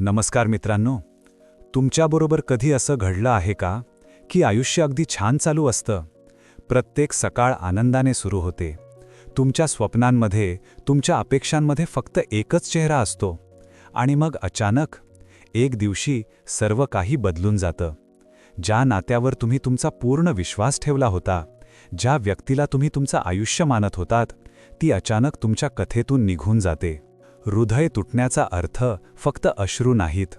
नमस्कार मित्रांनो. तुमच्याबरोबर कधी असं घडलं आहे का की आयुष्य अगदी छान चालू असतं, प्रत्येक सकाळ आनंदाने सुरू होते, तुमच्या स्वप्नांमध्ये, तुमच्या अपेक्षांमध्ये फक्त एकच चेहरा असतो, आणि मग अचानक एक दिवशी सर्व काही बदलून जातं. ज्या नात्यावर तुम्ही तुमचा पूर्ण विश्वास ठेवला होता, ज्या व्यक्तीला तुम्ही तुमचं आयुष्य मानत होतात, ती अचानक तुमच्या कथेतून निघून जाते. हृदय तुटण्याचा अर्थ फक्त अश्रू नाहीत.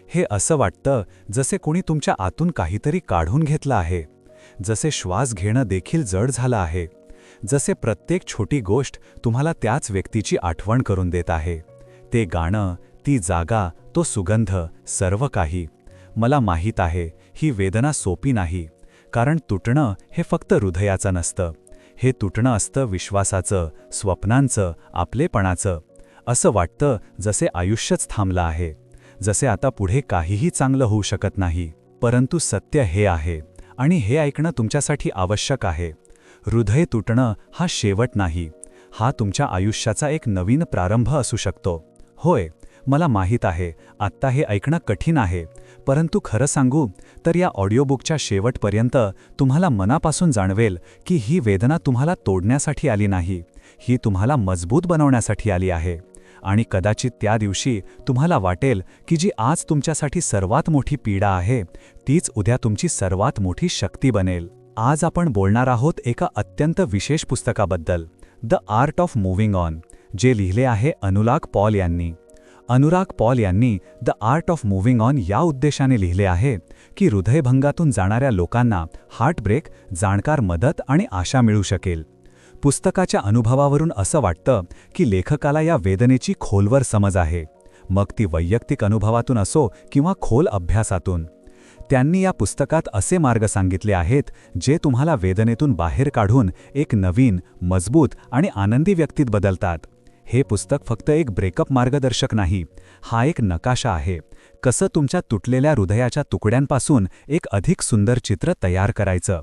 हे असं वाटतं जसे कोणी तुमच्या आतून काहीतरी काढून घेतलं आहे, जसे श्वास घेणं देखील जड झालं आहे, जसे प्रत्येक छोटी गोष्ट तुम्हाला त्याच व्यक्तीची आठवण करून देत आहे. ते गाणं, ती जागा, तो सुगंध, सर्व काही. मला माहीत आहे, ही वेदना सोपी नाही, कारण तुटणं हे फक्त हृदयाचं नसतं. हे तुटणं असतं विश्वासाचं, स्वप्नांचं, आपलेपणाचं. असं वाटतं जसे आयुष्यच थांबलं आहे, जसे आता पुढे काहीही चांगलं होऊ शकत नाही. परंतु सत्य हे आहे, आणि हे ऐकणं तुमच्यासाठी आवश्यक आहे. हृदय तुटणं हा शेवट नाही, हा तुमच्या आयुष्याचा एक नवीन प्रारंभ असू शकतो. होय, मला माहीत आहे, आत्ता हे ऐकणं कठीण आहे, परंतु खरं सांगू तर या ऑडिओबुकच्या शेवटपर्यंत तुम्हाला मनापासून जाणवेल की ही वेदना तुम्हाला तोडण्यासाठी आली नाही, ही तुम्हाला मजबूत बनवण्यासाठी आली आहे. आणि कदाचित त्या दिवशी तुम्हाला वाटेल की जी आज तुमच्यासाठी सर्वात मोठी पीडा आहे, तीच उद्या तुमची सर्वात मोठी शक्ती बनेल. आज आपण बोलणार आहोत एका अत्यंत विशेष पुस्तकाबद्दल, the art of moving on, जे लिहिले आहे अनुराग पॉल यांनी. अनुराग पॉल यांनी the art of moving on या उद्देशाने लिहिले आहे की हृदयभंगातून जाणाऱ्या लोकांना हार्टब्रेक, जाणकार मदत आणि आशा मिळू शकेल. पुस्तकाच्या अनुभवावरून असं वाटतं की लेखकाला या वेदनेची खोलवर समज आहे, मग ती वैयक्तिक अनुभवातून असो किंवा खोल अभ्यासातून. त्यांनी या पुस्तकात असे मार्ग सांगितले आहेत जे तुम्हाला वेदनेतून बाहेर काढून एक नवीन, मजबूत आणि आनंदी व्यक्तीत बदलतात. हे पुस्तक फक्त एक ब्रेकअप मार्गदर्शक नाही, हा एक नकाशा आहे, कसं तुमच्या तुटलेल्या हृदयाच्या तुकड्यांपासून एक अधिक सुंदर चित्र तयार करायचं.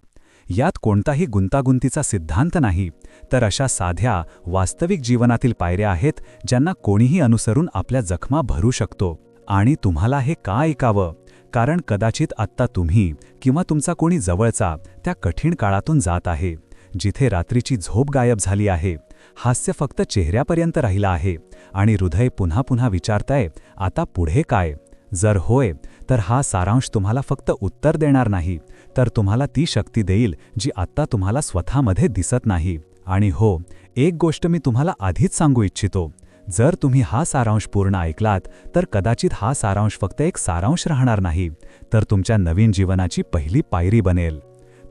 यात कोणताही गुंतागुंतीचा सिद्धांत नाही, तर अशा साध्या, वास्तविक जीवनातील पायऱ्या आहेत ज्यांना कोणीही अनुसरून आपल्या जखमा भरू शकतो. आणि तुम्हाला हे का ऐकावं? कारण कदाचित आत्ता तुम्ही किंवा तुमचा कोणी जवळचा त्या कठीण काळातून जात आहे, जिथे रात्रीची झोप गायब झाली आहे, हास्य फक्त चेहऱ्यापर्यंत राहिला आहे, आणि हृदय पुन्हा पुन्हा विचारतंय, आता पुढे काय? जर होय, तर हा सारांश तुम्हाला फक्त उत्तर देणार नाही, तर तुम्हाला ती शक्ती देईल जी आत्ता तुम्हाला स्वतःमध्ये दिसत नाही. आणि हो, एक गोष्ट मी तुम्हाला आधीच सांगू इच्छितो, जर तुम्ही हा सारांश पूर्ण ऐकलात तर कदाचित हा सारांश फक्त एक सारांश राहणार नाही, तर तुमच्या नवीन जीवनाची पहिली पायरी बनेल.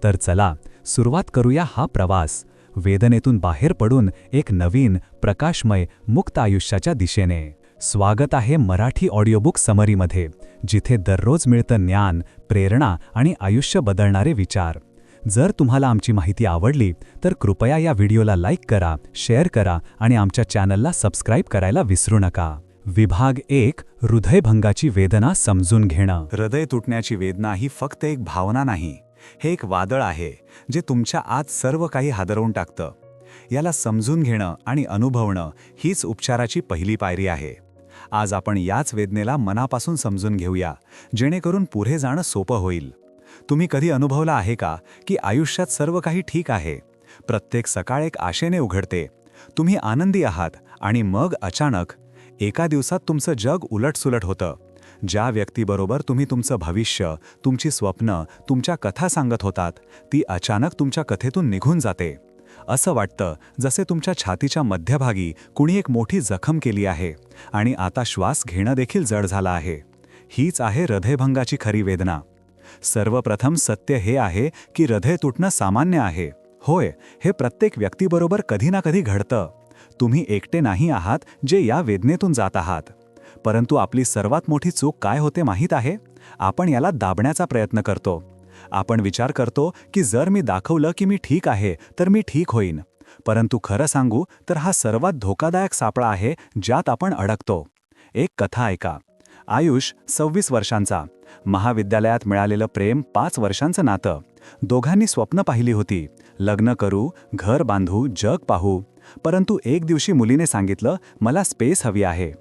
तर चला सुरुवात करूया हा प्रवास, वेदनेतून बाहेर पडून एक नवीन, प्रकाशमय, मुक्त आयुष्याच्या दिशेने. स्वागत आहे मराठी ऑडिओबुक समरीमध्ये, जिथे दररोज मिळतं ज्ञान, प्रेरणा आणि आयुष्य बदलणारे विचार. जर तुम्हाला आमची माहिती आवडली तर कृपया या व्हिडिओला लाईक करा, शेअर करा आणि आमच्या चॅनलला सबस्क्राईब करायला विसरू नका. विभाग 1, हृदयभंगाची वेदना समजून घेणं. हृदय तुटण्याची वेदना ही फक्त एक भावना नाही, हे एक वादळ आहे जे तुमच्या आत सर्व काही हादरवून टाकतं. याला समजून घेणं आणि अनुभवणं हीच उपचाराची पहिली पायरी आहे. आज आपण याच वेदनेला मनापासून समजून घेऊया, जेणेकरून पुढे जाणं सोपं होईल. तुम्ही कधी अनुभवलं आहे का की आयुष्यात सर्व काही ठीक आहे, प्रत्येक सकाळ एक आशेने उघडते, तुम्ही आनंदी आहात, आणि मग अचानक एका दिवसात तुमचं जग उलटसुलट होतं. ज्या व्यक्तीबरोबर तुम्ही तुमचं भविष्य, तुमची स्वप्न, तुमच्या कथा सांगत होतात, ती अचानक तुमच्या कथेतून निघून जाते. असं वाटतं जसे तुमच्या छातीच्या मध्यभागी कुणी एक मोठी जखम केली आहे, आणि आता श्वास घेणं देखील जड झालं आहे. हीच आहे हृदयभंगाची खरी वेदना. सर्वप्रथम सत्य हे आहे की हृदय तुटणं सामान्य आहे. होय, हे प्रत्येक व्यक्तीबरोबर कधी ना कधी घडतं. तुम्ही एकटे नाही आहात जे या वेदनेतून जात आहात. परंतु आपली सर्वात मोठी चूक काय होते माहीत आहे? आपण याला दाबण्याचा प्रयत्न करतो. आपण विचार करतो की जर मी दाखवलं की मी ठीक आहे तर मी ठीक होईन. परंतु खरं सांगू तर हा सर्वात धोकादायक सापळा आहे ज्यात आपण अडकतो. एक कथा ऐका. आयुष 26 वर्षांचा, महाविद्यालयात मिळालेलं प्रेम 5 वर्षांचं नातं. दोघांनी स्वप्न पाहिली होती, लग्न करू, घर बांधू, जग पाहू. परंतु एक दिवशी मुलीने सांगितलं, मला स्पेस हवी आहे.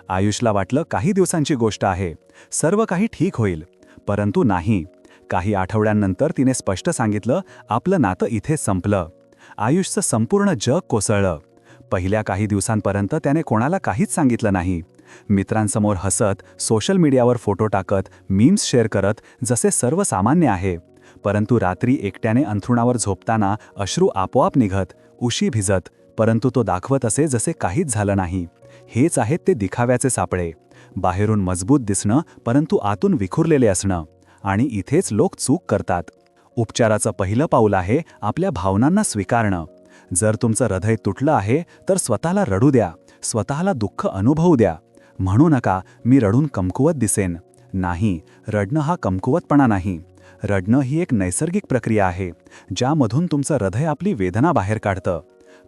आयुषला वाटलं काही दिवसांची गोष्ट आहे, सर्व काही ठीक होईल. परंतु नाही. काही आठवड्यांनंतर तिने स्पष्ट सांगितलं, आपलं नातं इथे संपलं. आयुषचं संपूर्ण जग कोसळलं. पहिल्या काही दिवसांपर्यंत त्याने कोणाला काहीच सांगितलं नाही. मित्रांसमोर हसत, सोशल मीडियावर फोटो टाकत, मीम्स शेअर करत, जसे सर्वसामान्य आहे. परंतु रात्री एकट्याने अंथरुणावर झोपताना अश्रू आपोआप निघत, उशी भिजत, परंतु तो दाखवत असे जसे काहीच झालं नाही. हेच आहेत ते दिखाव्याचे सापळे. बाहेरून मजबूत दिसणं, परंतु आतून विखुरलेले असणं. आणि इथेच लोक चूक करतात. उपचाराचं पहिलं पाऊल आहे आपल्या भावनांना स्वीकारणं. जर तुमचं हृदय तुटलं आहे तर स्वतःला रडू द्या, स्वतःला दुःख अनुभवू द्या. म्हणू नका, मी रडून कमकुवत दिसेन. नाही, रडणं हा कमकुवतपणा नाही. रडणं ही एक नैसर्गिक प्रक्रिया आहे, ज्यामधून तुमचं हृदय आपली वेदना बाहेर काढतं.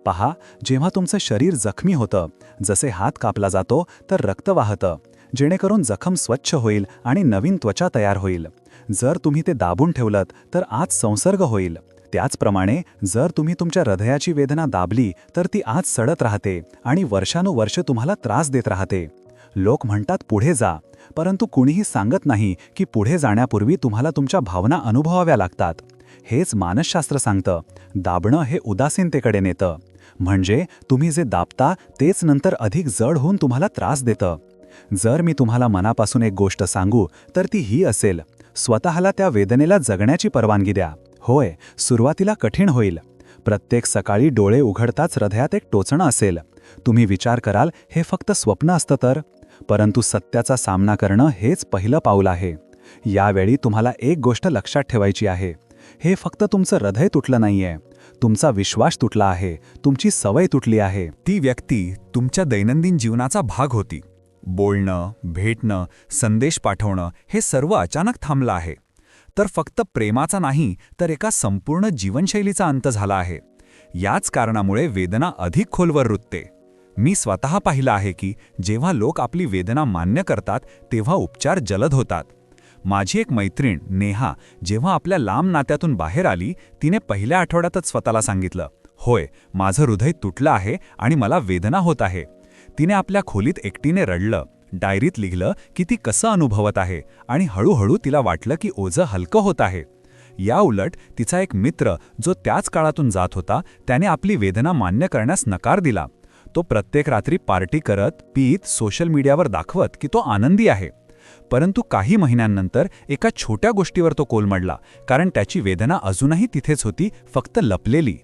पहा, जेव्हा तुमचं शरीर जखमी होतं, जसे हात कापला जातो तर रक्त वाहतं, जेणेकरून जखम स्वच्छ होईल आणि नवीन त्वचा तयार होईल. जर तुम्ही ते दाबून ठेवलत तर आत संसर्ग होईल. त्याचप्रमाणे जर तुम्ही तुमच्या हृदयाची वेदना दाबली तर ती आत सडत राहते आणि वर्षानुवर्ष तुम्हाला त्रास देत राहते. लोक म्हणतात पुढे जा, परंतु कुणीही सांगत नाही की पुढे जाण्यापूर्वी तुम्हाला तुमच्या भावना अनुभवाव्या लागतात. हेच मानसशास्त्र सांगतं. दाबणं हे उदासीनतेकडे नेतं. म्हणजे तुम्ही जे दाबता तेच नंतर अधिक जड होऊन तुम्हाला त्रास देतं. जर मी तुम्हाला मनापासून एक गोष्ट सांगू तर ती ही असेल, स्वतःला त्या वेदनेला जगण्याची परवानगी द्या. होय, सुरुवातीला कठीण होईल. प्रत्येक सकाळी डोळे उघडताच हृदयात एक टोचणं असेल. तुम्ही विचार कराल, हे फक्त स्वप्न असतं तर. परंतु सत्याचा सामना करणं हेच पहिलं पाऊल आहे. यावेळी तुम्हाला एक गोष्ट लक्षात ठेवायची आहे. हे फक्त तुमचं हृदय तुटलं नाहीये, तुमचा विश्वास तुटला आहे, तुमची सवय तुटली आहे. ती व्यक्ती तुमच्या दैनंदिन जीवनाचा भाग होती. बोलणं, भेटणं, संदेश पाठवणं हे सर्व अचानक थांबलं आहे. तर फक्त प्रेमाचा नाही, तर एका संपूर्ण जीवनशैलीचा अंत झाला आहे. याच कारणामुळे वेदना अधिक खोलवर रुतते. मी स्वतः पाहिलं आहे की जेव्हा लोक आपली वेदना मान्य करतात तेव्हा उपचार जलद होतात. माझी एक मैत्रीण नेहा जेव्हा आपल्या लांब नात्यातून बाहेर आली, तिने पहिल्या आठवड्यातच स्वतःला सांगितलं, होय, माझं हृदय तुटलं आहे आणि मला वेदना होत आहे. तिने आपल्या खोलीत एकटीने रडलं, डायरीत लिहिलं की ती कसं अनुभवत आहे आणि हळूहळू तिला वाटलं की ओझं हलकं होत आहे. या उलट तिचा एक मित्र जो त्याच काळातून जात होता, त्याने आपली वेदना मान्य करण्यास नकार दिला. तो प्रत्येक रात्री पार्टी करत, पीत, सोशल मीडियावर दाखवत की तो आनंदी आहे. परंतु काही महिन्यांनंतर एका छोट्या गोष्टीवर तो कोलमडला, कारण त्याची वेदना अजूनही तिथेच होती, फक्त लपलेली.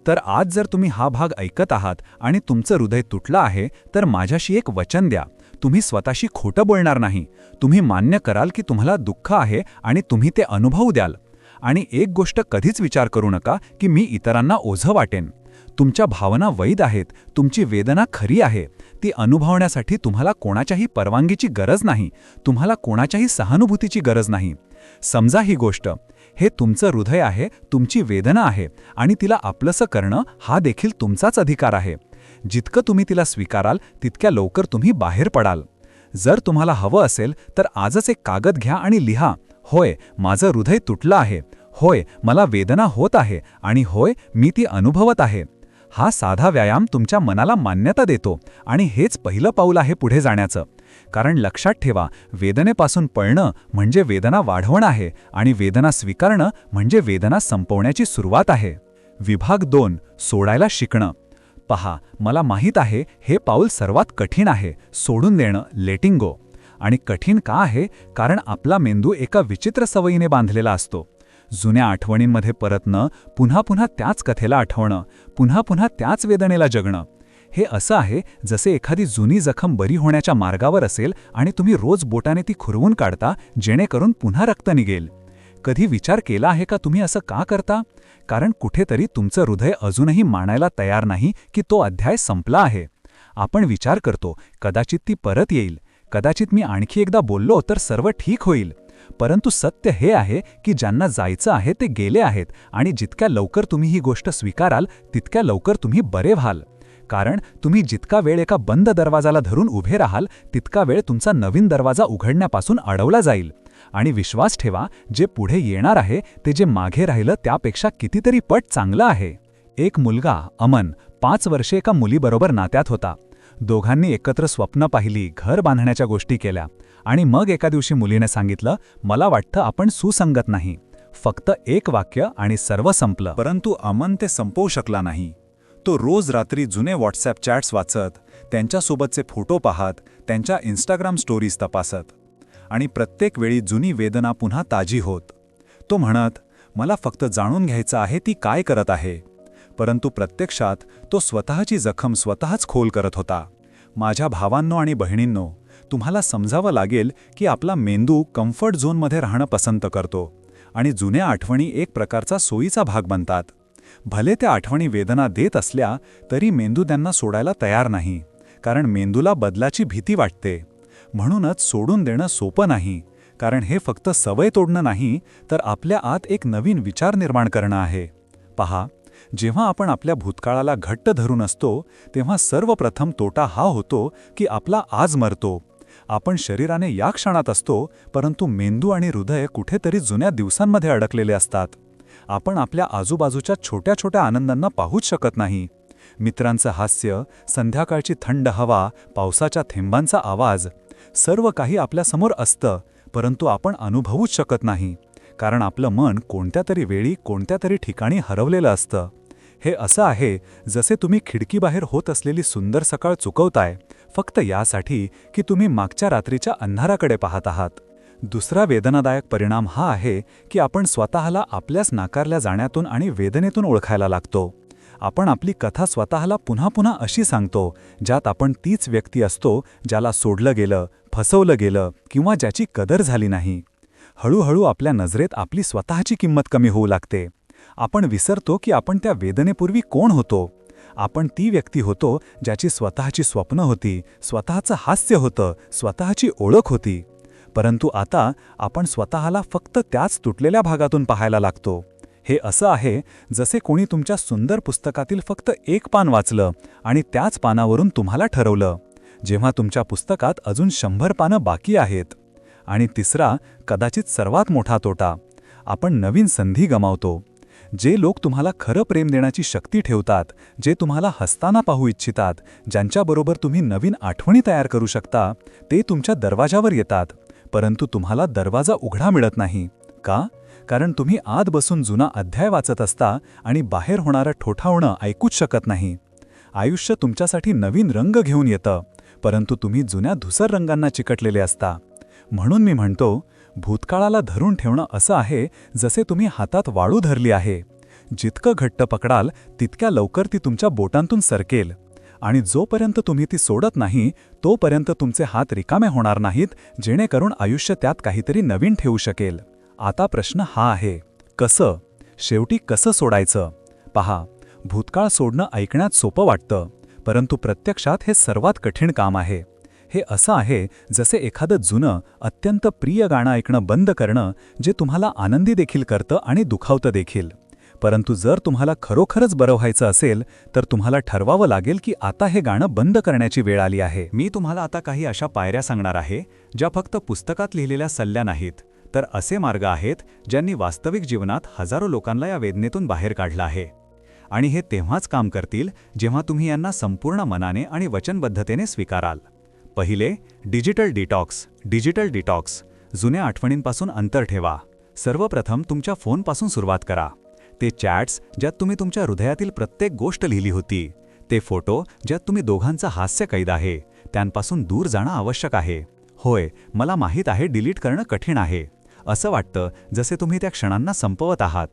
तर आज जर तुम्ही हा भाग ऐकत आहात आणि तुमचं हृदय तुटलं आहे, तर माझ्याशी एक वचन द्या. तुम्ही स्वतःशी खोटं बोलणार नाही. तुम्ही मान्य कराल की तुम्हाला दुःख आहे आणि तुम्ही ते अनुभवू द्याल. आणि एक गोष्ट कधीच विचार करू नका की मी इतरांना ओझं वाटेन. तुमच्या भावना वैध आहेत, तुमची वेदना खरी आहे. ती अनुभवण्यासाठी तुम्हाला कोणाच्याही परवानगीची गरज नाही, तुम्हाला कोणाच्याही सहानुभूतीची गरज नाही. समजा ही गोष्ट, हे तुमचं हृदय आहे, तुमची वेदना आहे आणि तिला आपलंसं करणं हा देखील तुमचाच अधिकार आहे. जितकं तुम्ही तिला स्वीकाराल तितक्या लवकर तुम्ही बाहेर पडाल. जर तुम्हाला हवं असेल तर आजच एक कागद घ्या आणि लिहा, होय, माझं हृदय तुटलं आहे, होय, मला वेदना होत आहे आणि होय, मी ती अनुभवत आहे. हा साधा व्यायाम तुमच्या मनाला मान्यता देतो आणि हेच पहिलं पाऊल आहे पुढे जाण्याचं. कारण लक्षात ठेवा, वेदनेपासून पळणं म्हणजे वेदना वाढवणं आहे आणि वेदना स्वीकारणं म्हणजे वेदना संपवण्याची सुरुवात आहे. विभाग 2, सोडायला शिकणं. पहा, मला माहीत आहे हे पाऊल सर्वात कठीण आहे, सोडून देणं, लेटिंग गो. आणि कठीण का आहे? कारण आपला मेंदू एका विचित्र सवयीने बांधलेला असतो. जुन्या आठवणींमध्ये परतणं, पुन्हा पुन्हा त्याच कथेला आठवणं, पुन्हा पुन्हा त्याच वेदनेला जगणं. हे असं आहे जसे एखादी जुनी जखम बरी होण्याच्या मार्गावर असेल आणि तुम्ही रोज बोटाने ती खुरवून काढता, जेणेकरून पुन्हा रक्त निघेल. कधी विचार केला आहे का तुम्ही असं का करता? कारण कुठेतरी तुमचं हृदय अजूनही मानायला तयार नाही की तो अध्याय संपला आहे. आपण विचार करतो, कदाचित ती परत येईल, कदाचित मी आणखी एकदा बोललो तर सर्व ठीक होईल. परंतु सत्य हे आहे की ज्यांना जायचं आहे ते गेले आहेत आणि जितक्या लवकर तुम्ही ही गोष्ट स्वीकाराल तितक्या लवकर तुम्ही बरे व्हाल. कारण तुम्ही जितका वेळ एका बंद दरवाजाला धरून उभे राहाल तितका वेळ तुमचा नवीन दरवाजा उघडण्यापासून अडवला जाईल. आणि विश्वास ठेवा, जे पुढे येणार आहे ते जे मागे राहिलं त्यापेक्षा कितीतरी पट चांगलं आहे. एक मुलगा, अमन, 5 वर्षे एका मुलीबरोबर नात्यात होता. दोघांनी एकत्र स्वप्न पाहिली, घर बांधण्याच्या गोष्टी केल्या आणि मग एका दिवशी मुलीने सांगितलं, मला वाटतं आपण सुसंगत नाही. फक्त एक वाक्य आणि सर्व संपलं. परंतु अमन ते संपवू शकला नाही. तो रोज रात्री जुने व्हॉट्सॲप चॅट्स वाचत, त्यांच्यासोबतचे फोटो पाहत, त्यांच्या इंस्टाग्राम स्टोरीज तपासत. आणि प्रत्येक वेळी जुनी वेदना पुन्हा ताजी होत. तो म्हणत, मला फक्त जाणून घ्यायचं आहे ती काय करत आहे. परंतु प्रत्यक्षात तो स्वतःची जखम स्वतःच खोल करत होता. माझ्या भावांनो आणि बहिणींनो, तुम्हाला समजावं लागेल की आपला मेंदू कम्फर्ट झोनमध्ये राहणं पसंत करतो आणि जुन्या आठवणी एक प्रकारचा सोयीचा भाग बनतात. भले त्या आठवणी वेदना देत असल्या तरी मेंदू त्यांना सोडायला तयार नाही, कारण मेंदूला बदलाची भीती वाटते. म्हणूनच सोडून देणं सोपं नाही, कारण हे फक्त सवय तोडणं नाही, तर आपल्या आत एक नवीन विचार निर्माण करणं आहे. पहा, जेव्हा आपण आपल्या भूतकाळाला घट्ट धरून असतो तेव्हा सर्वप्रथम तोटा हा होतो की आपला आज मरतो. आपण शरीराने या क्षणात असतो, परंतु मेंदू आणि हृदय कुठेतरी जुन्या दिवसांमध्ये अडकलेले असतात. आपण आपल्या आजूबाजूच्या छोट्या छोट्या आनंदांना पाहूच शकत नाही. मित्रांचं हास्य, संध्याकाळची थंड हवा, पावसाच्या थेंबांचा आवाज, सर्व काही आपल्यासमोर असतं, परंतु आपण अनुभवूच शकत नाही, कारण आपलं मन कोणत्या तरी वेळी कोणत्या तरी ठिकाणी हरवलेलं असतं. हे असं आहे जसे तुम्ही खिडकीबाहेर होत असलेली सुंदर सकाळ चुकवताय, फक्त यासाठी की तुम्ही मागच्या रात्रीच्या अंधाराकडे पाहत आहात. दुसरा वेदनादायक परिणाम हा आहे की आपण स्वतःला आपल्याच नाकारल्या जाण्यातून आणि वेदनेतून ओळखायला लागतो. आपण आपली कथा स्वतःला पुन्हा पुन्हा अशी सांगतो, ज्यात आपण तीच व्यक्ती असतो ज्याला सोडलं गेलं, फसवलं गेलं किंवा ज्याची कदर झाली नाही. हळूहळू आपल्या नजरेत आपली स्वतःची किंमत कमी होऊ लागते. आपण विसरतो की आपण त्या वेदनेपूर्वी कोण होतो. आपण ती व्यक्ती होतो ज्याची स्वतःची स्वप्न होती, स्वतःचं हास्य होतं, स्वतःची ओळख होती. परंतु आता आपण स्वतःला फक्त त्याच तुटलेल्या भागातून पाहायला लागतो. हे असं आहे जसे कोणी तुमच्या सुंदर पुस्तकातील फक्त एक पान वाचलं आणि त्याच पानावरून तुम्हाला ठरवलं, जेव्हा तुमच्या पुस्तकात अजून 100 पानं बाकी आहेत. आणि तिसरा, कदाचित सर्वात मोठा तोटा, आपण नवीन संधी गमावतो. जे लोक तुम्हाला खरं प्रेम देण्याची शक्ती ठेवतात, जे तुम्हाला हसताना पाहू इच्छितात, ज्यांच्याबरोबर तुम्ही नवीन आठवणी तयार करू शकता, ते तुमच्या दरवाजावर येतात, परंतु तुम्हाला दरवाजा उघडा मिळत नाही. का? कारण तुम्ही आत बसून जुना अध्याय वाचत असता आणि बाहेर होणारं ठोठावणं ऐकूच शकत नाही. आयुष्य तुमच्यासाठी नवीन रंग घेऊन येतं, परंतु तुम्ही जुन्या धुसर रंगांना चिकटलेले असता. म्हणून मी म्हणतो, भूतकाळाला धरून ठेवणं असं आहे जसे तुम्ही हातात वाळू धरली आहे. जितकं घट्ट पकडाल तितक्या लवकर ती तुमच्या बोटांतून सरकेल, आणि जोपर्यंत तुम्ही ती सोडत नाही तोपर्यंत तुमचे हात रिकामे होणार नाहीत, जेणेकरून आयुष्य त्यात काहीतरी नवीन ठेवू शकेल. आता प्रश्न हा आहे, कसं? शेवटी कसं सोडायचं? पहा, भूतकाळ सोडणं ऐकण्यात सोपं वाटतं, परंतु प्रत्यक्षात हे सर्वात कठीण काम आहे. हे असं आहे जसे एखादं जुनं, अत्यंत प्रिय गाणं ऐकणं बंद करणं, जे तुम्हाला आनंदी देखील करतं आणि दुखावतं देखील. परंतु जर तुम्हाला खरोखरच बरं व्हायचं असेल तर तुम्हाला ठरवावं लागेल की आता हे गाणं बंद करण्याची वेळ आली आहे. मी तुम्हाला आता काही अशा पायऱ्या सांगणार आहे ज्या फक्त पुस्तकात लिहिलेल्या सल्ल्या नाहीत, तर असे मार्ग आहेत ज्यांनी वास्तविक जीवनात हजारो लोकांना या वेदनेतून बाहेर काढलं आहे. आणि हे तेव्हाच काम करतील जेव्हा तुम्ही यांना संपूर्ण मनाने आणि वचनबद्धतेने स्वीकाराल. पहिले, डिजिटल डिटॉक्स. Digital detox. जुन्या आठवणींपासून अंतर ठेवा. सर्वप्रथम तुमच्या फोनपासून सुरुवात करा. ते चॅट्स ज्यात तुम्ही तुमच्या हृदयातील प्रत्येक गोष्ट लिहिली होती, ते फोटो ज्यात तुम्ही दोघांचा हास्य कैद आहे, त्यांपासून दूर जाणं आवश्यक आहे. होय, मला माहीत आहे डिलीट करणं कठीण आहे. असं वाटतं जसे तुम्ही त्या क्षणांना संपवत आहात.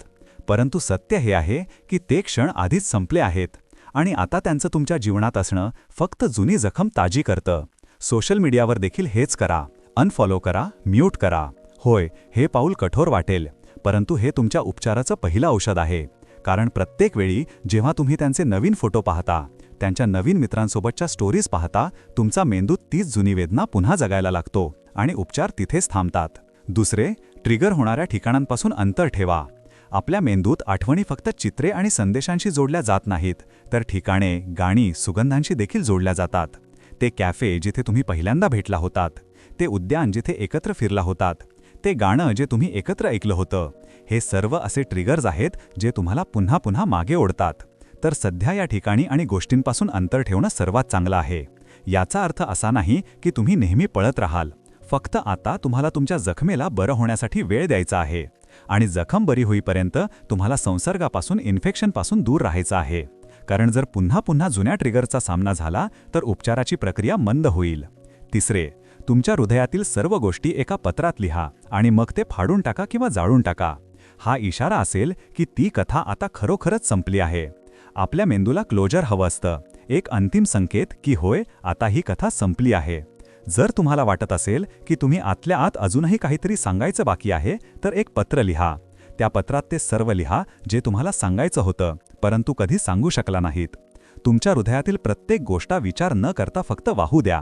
परंतु सत्य हे आहे की ते क्षण आधीच संपले आहेत आणि आता त्यांचं तुमच्या जीवनात असणं फक्त जुनी जखम ताजी करतं. सोशल मीडियावर देखील हेच करा. अनफॉलो करा, म्यूट करा. होय, हे पाऊल कठोर वाटेल, परंतु हे तुमच्या उपचाराचं पहिलं औषध आहे. कारण प्रत्येक वेळी जेव्हा तुम्ही त्यांचे नवीन फोटो पाहता, त्यांच्या नवीन मित्रांसोबतच्या स्टोरीज पाहता, तुमचा मेंदू तीच जुनी वेदना पुन्हा जगायला लागतो आणि उपचार तिथेच थांबतात. दुसरे, ट्रिगर होणाऱ्या ठिकाणांपासून अंतर ठेवा. आपल्या मेंदूत आठवणी फक्त चित्रे आणि संदेशांशी जोडल्या जात नाहीत, तर ठिकाणे, गाणी, सुगंधांशी देखील जोडल्या जातात. ते कॅफे जिथे तुम्ही पहिल्यांदा भेटला होतात, ते उद्यान जिथे एकत्र फिरला होतात, ते गाणं जे तुम्ही एकत्र ऐकलं होतं, हे सर्व असे ट्रिगर्स आहेत जे तुम्हाला पुन्हा पुन्हा मागे ओढतात. तर सध्या या ठिकाणी आणि गोष्टींपासून अंतर ठेवणं सर्वात चांगलं आहे. याचा अर्थ असा नाही की तुम्ही नेहमी पळत राहाल. फक्त आता तुम्हाला तुमच्या जखमेला बरं होण्यासाठी वेळ द्यायचा आहे. आणि जखम बरी होईपर्यंत तुम्हाला संसर्गापासून इन्फेक्शनपासून दूर राहायचं आहे. कारण जर पुन्हा पुन्हा जुन्या ट्रिगरचा सामना झाला तर उपचाराची प्रक्रिया मंद होईल. तिसरे, तुमच्या हृदयातील सर्व गोष्टी एका पत्रात लिहा आणि मग ते फाडून टाका किंवा जाळून टाका. हा इशारा असेल की ती कथा आता खरोखरच संपली आहे. आपल्या मेंदूला क्लोजर हवं असतं, एक अंतिम संकेत की होय, आता ही कथा संपली आहे. जर तुम्हाला वाटत असेल की तुम्ही आतल्या आत अजूनही काहीतरी सांगायचं बाकी आहे, तर एक पत्र लिहा. त्या पत्रात ते सर्व लिहा जे तुम्हाला सांगायचं होतं परंतु कधी सांगू शकला नाहीत. तुमच्या हृदयातील प्रत्येक गोष्ट विचार न करता फक्त वाहू द्या.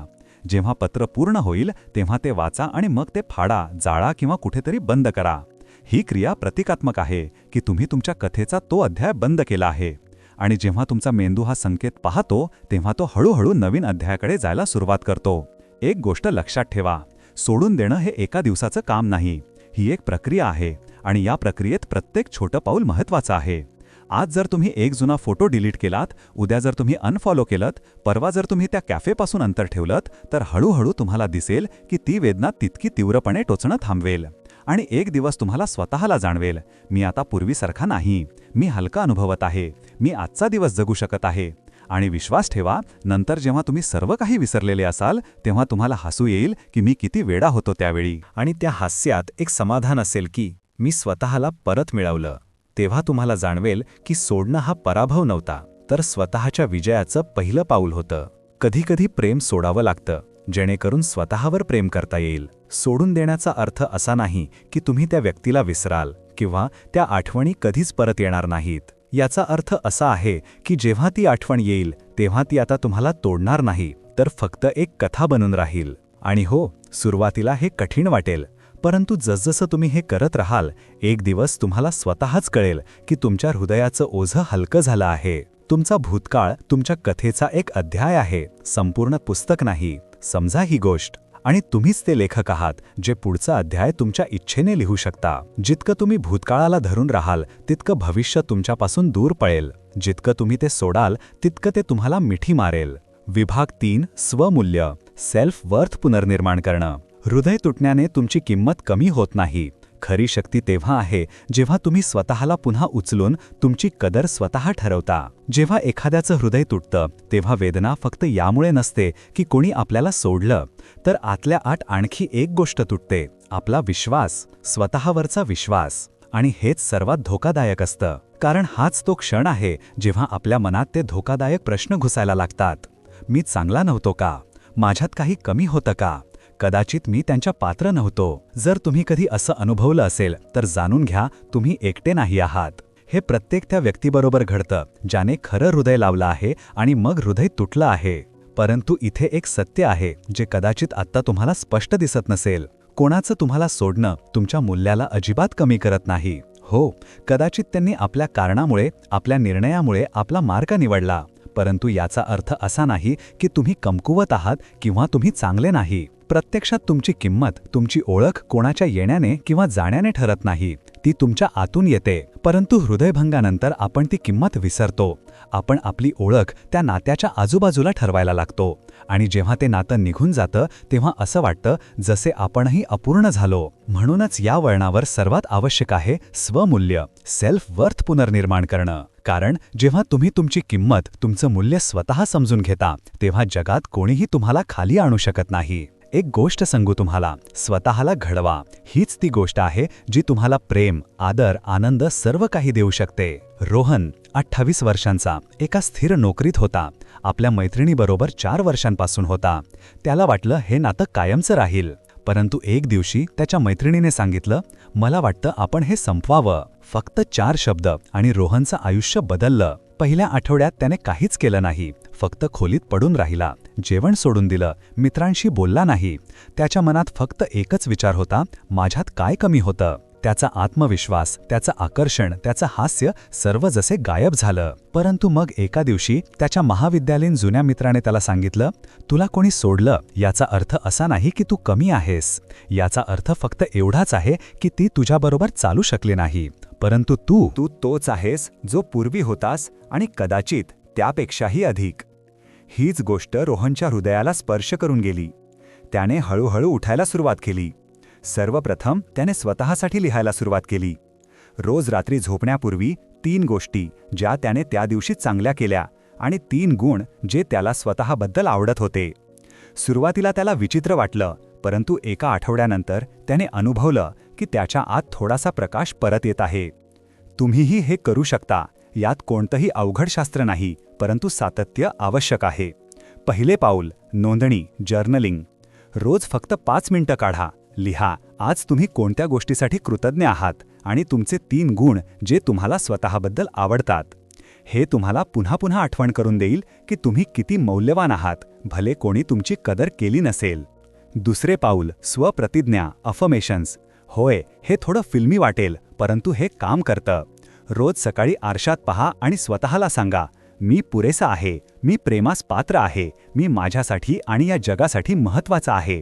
जेव्हा पत्र पूर्ण होईल तेव्हा ते वाचा आणि मग ते फाडा, जाळा किंवा कुठेतरी बंद करा. ही क्रिया प्रतिकात्मक आहे की तुम्ही तुमच्या कथेचा तो अध्याय बंद केला आहे. आणि जेव्हा तुमचा मेंदू हा संकेत पाहतो तेव्हा तो हळूहळू नवीन अध्यायाकडे जायला सुरुवात करतो. एक गोष्ट लक्षात ठेवा, सोडून देणं हे एका दिवसाचं काम नाही. ही एक प्रक्रिया आहे आणि या प्रक्रियेत प्रत्येक छोटं पाऊल महत्त्वाचं आहे. आज जर तुम्ही एक जुना फोटो डिलीट केलात, उद्या जर तुम्ही अनफॉलो केलत, परवा जर तुम्ही त्या कॅफेपासून अंतर ठेवलत, तर हळूहळू तुम्हाला दिसेल की ती वेदना तितकी तीव्रपणे टोचणं थांबवेल. आणि एक दिवस तुम्हाला स्वतःला जाणवेल, मी आता पूर्वीसारखा नाही, मी हलका अनुभवत आहे, मी आजचा दिवस जगू शकत आहे. आणि विश्वास ठेवा, नंतर जेव्हा तुम्ही सर्व काही विसरलेले असाल तेव्हा तुम्हाला हसू येईल की मी किती वेडा होतो त्यावेळी. आणि त्या हास्यात एक समाधान असेल की मी स्वतःला परत मिळवलं. तेव्हा तुम्हाला जाणवेल की सोडणं हा पराभव नव्हता, तर स्वतःच्या विजयाचं पहिलं पाऊल होतं. कधीकधी प्रेम सोडावं लागतं जेणेकरून स्वतःवर प्रेम करता येईल. सोडून देण्याचा अर्थ असा नाही की तुम्ही त्या व्यक्तीला विसराल किंवा त्या आठवणी कधीच परत येणार नाहीत. याचा अर्थ असा आहे की जेव्हा ती आठवण येईल तेव्हा ती आता तुम्हाला तोडणार नाही, तर फक्त एक कथा बनून राहील. आणि हो, सुरुवातीला हे कठीण वाटेल, परंतु जसजसं तुम्ही हे करत राहाल, एक दिवस तुम्हाला स्वतःच कळेल की तुमच्या हृदयाचं ओझं हलकं झालं आहे. तुमचा भूतकाळ तुमच्या कथेचा एक अध्याय आहे, संपूर्ण पुस्तक नाही. समजा ही गोष्ट. आणि तुम्हीच ते लेखक आहात जे पुढचा अध्याय तुमच्या इच्छेने लिहू शकता. जितकं तुम्ही भूतकाळाला धरून राहाल तितकं भविष्य तुमच्यापासून दूर पळेल. जितकं तुम्ही ते सोडाल तितकं ते तुम्हाला मिठी मारेल. विभाग 3, स्वमूल्य, सेल्फ वर्थ पुनर्निर्माण करणं. हृदय तुटण्याने तुमची किंमत कमी होत नाही. खरी शक्ती तेव्हा आहे जेव्हा तुम्ही स्वतःला पुन्हा उचलून तुमची कदर स्वतः ठरवता. जेव्हा एखाद्याचं हृदय तुटतं तेव्हा वेदना फक्त यामुळे नसते की कोणी आपल्याला सोडलं, तर आतल्या आत आणखी एक गोष्ट तुटते, आपला विश्वास, स्वतःवरचा विश्वास. आणि हेच सर्वात धोकादायक असतं, कारण हाच तो क्षण आहे जेव्हा आपल्या मनात ते धोकादायक प्रश्न घुसायला लागतात. मी चांगला नव्हतो का? माझ्यात काही कमी होतं का? कदाचित मी त्यांच्या पात्र नव्हतो. जर तुम्ही कधी असं अनुभवलं असेल तर जाणून घ्या, तुम्ही एकटे नाही आहात. हे प्रत्येक त्या व्यक्तीबरोबर घडतं ज्याने खरं हृदय लावलं आहे आणि मग हृदय तुटलं आहे. परंतु इथे एक सत्य आहे जे कदाचित आत्ता तुम्हाला स्पष्ट दिसत नसेल. कोणाचं तुम्हाला सोडणं तुमच्या मूल्याला अजिबात कमी करत नाही. हो, कदाचित त्यांनी आपल्या कारणामुळे, आपल्या निर्णयामुळे आपला मार्ग निवडला, परंतु याचा अर्थ असा नाही की तुम्ही कमकुवत आहात किंवा तुम्ही चांगले नाही. प्रत्यक्षात तुमची किंमत, तुमची ओळख कोणाच्या येण्याने किंवा जाण्याने ठरत नाही, ती तुमच्या आतून येते. परंतु हृदयभंगानंतर आपण ती किंमत विसरतो. आपण आपली ओळख त्या नात्याच्या आजूबाजूला ठरवायला लागतो. आणि जेव्हा ते नातं निघून जातं तेव्हा असं वाटतं जसे आपणही अपूर्ण झालो. म्हणूनच या वळणावर सर्वात आवश्यक आहे स्वमूल्य, सेल्फ वर्थ पुनर्निर्माण करणं. कारण जेव्हा तुम्ही तुमची किंमत, तुमचं मूल्य स्वतः समजून घेता तेव्हा जगात कोणीही तुम्हाला खाली आणू शकत नाही. एक गोष्ट सांगू तुम्हाला, स्वतःला घडवा. हीच ती गोष्ट आहे जी तुम्हाला प्रेम, आदर, आनंद सर्व काही देऊ शकते. रोहन 28 वर्षांचा एका स्थिर नोकरीत होता. आपल्या मैत्रिणीबरोबर 4 वर्षांपासून होता. त्याला वाटलं हे नातं कायमचं राहील. परंतु एक दिवशी त्याच्या मैत्रिणीने सांगितलं, मला वाटतं आपण हे संपवावं. फक्त 4 शब्द आणि रोहनचं आयुष्य बदललं. पहिल्या आठवड्यात त्याने काहीच केलं नाही, फक्त खोलीत पडून राहिला, जेवण सोडून दिलं, मित्रांशी बोलला नाही. त्याच्या मनात फक्त एकच विचार होता, माझ्यात काय कमी होतं? त्याचा आत्मविश्वास, त्याचं आकर्षण, त्याचं हास्य सर्व जसे गायब झालं. परंतु मग एका दिवशी त्याच्या महाविद्यालयीन जुन्या मित्राने त्याला सांगितलं, तुला कोणी सोडलं याचा अर्थ असा नाही की तू कमी आहेस. याचा अर्थ फक्त एवढाच आहे की ती तुझ्याबरोबर चालू शकली नाही. परंतु तू तोच आहेस जो पूर्वी होतास आणि कदाचित त्यापेक्षाही अधिक. हीच गोष्ट रोहनच्या हृदयाला स्पर्श करून गेली. त्याने हळूहळू उठायला सुरुवात केली. सर्वप्रथम त्याने स्वतःसाठी लिहायला सुरुवात केली. रोज रात्री झोपण्यापूर्वी 3 गोष्टी ज्या त्याने त्या दिवशी चांगल्या केल्या आणि 3 गुण जे त्याला स्वतःबद्दल आवडत होते. सुरुवातीला त्याला विचित्र वाटलं, परंतु एका आठवड्यानंतर त्याने अनुभवलं की त्याच्या आत थोडासा प्रकाश परत येत आहे. तुम्हीही हे करू शकता. यात कोणतंही अवघड शास्त्र नाही, परंतु सातत्य आवश्यक आहे. पहिले पाऊल, नोंदणी, जर्नलिंग. रोज फक्त 5 मिनिटं काढा. लिहा आज तुम्ही कोणत्या गोष्टीसाठी कृतज्ञ आहात आणि तुमचे 3 गुण जे तुम्हाला स्वतःबद्दल आवडतात. हे तुम्हाला पुन्हा पुन्हा आठवण करून देईल की तुम्ही किती मौल्यवान आहात, भले कोणी तुमची कदर केली नसेल. दुसरे पाऊल, स्वप्रतिज्ञा, अफर्मेशन्स. होय, हे थोडं फिल्मी वाटेल, परंतु हे काम करतं. रोज सकाळी आरशात पहा आणि स्वतःला सांगा, मी पुरेसा आहे, मी प्रेमास पात्र आहे, मी माझ्यासाठी आणि या जगासाठी महत्त्वाचा आहे.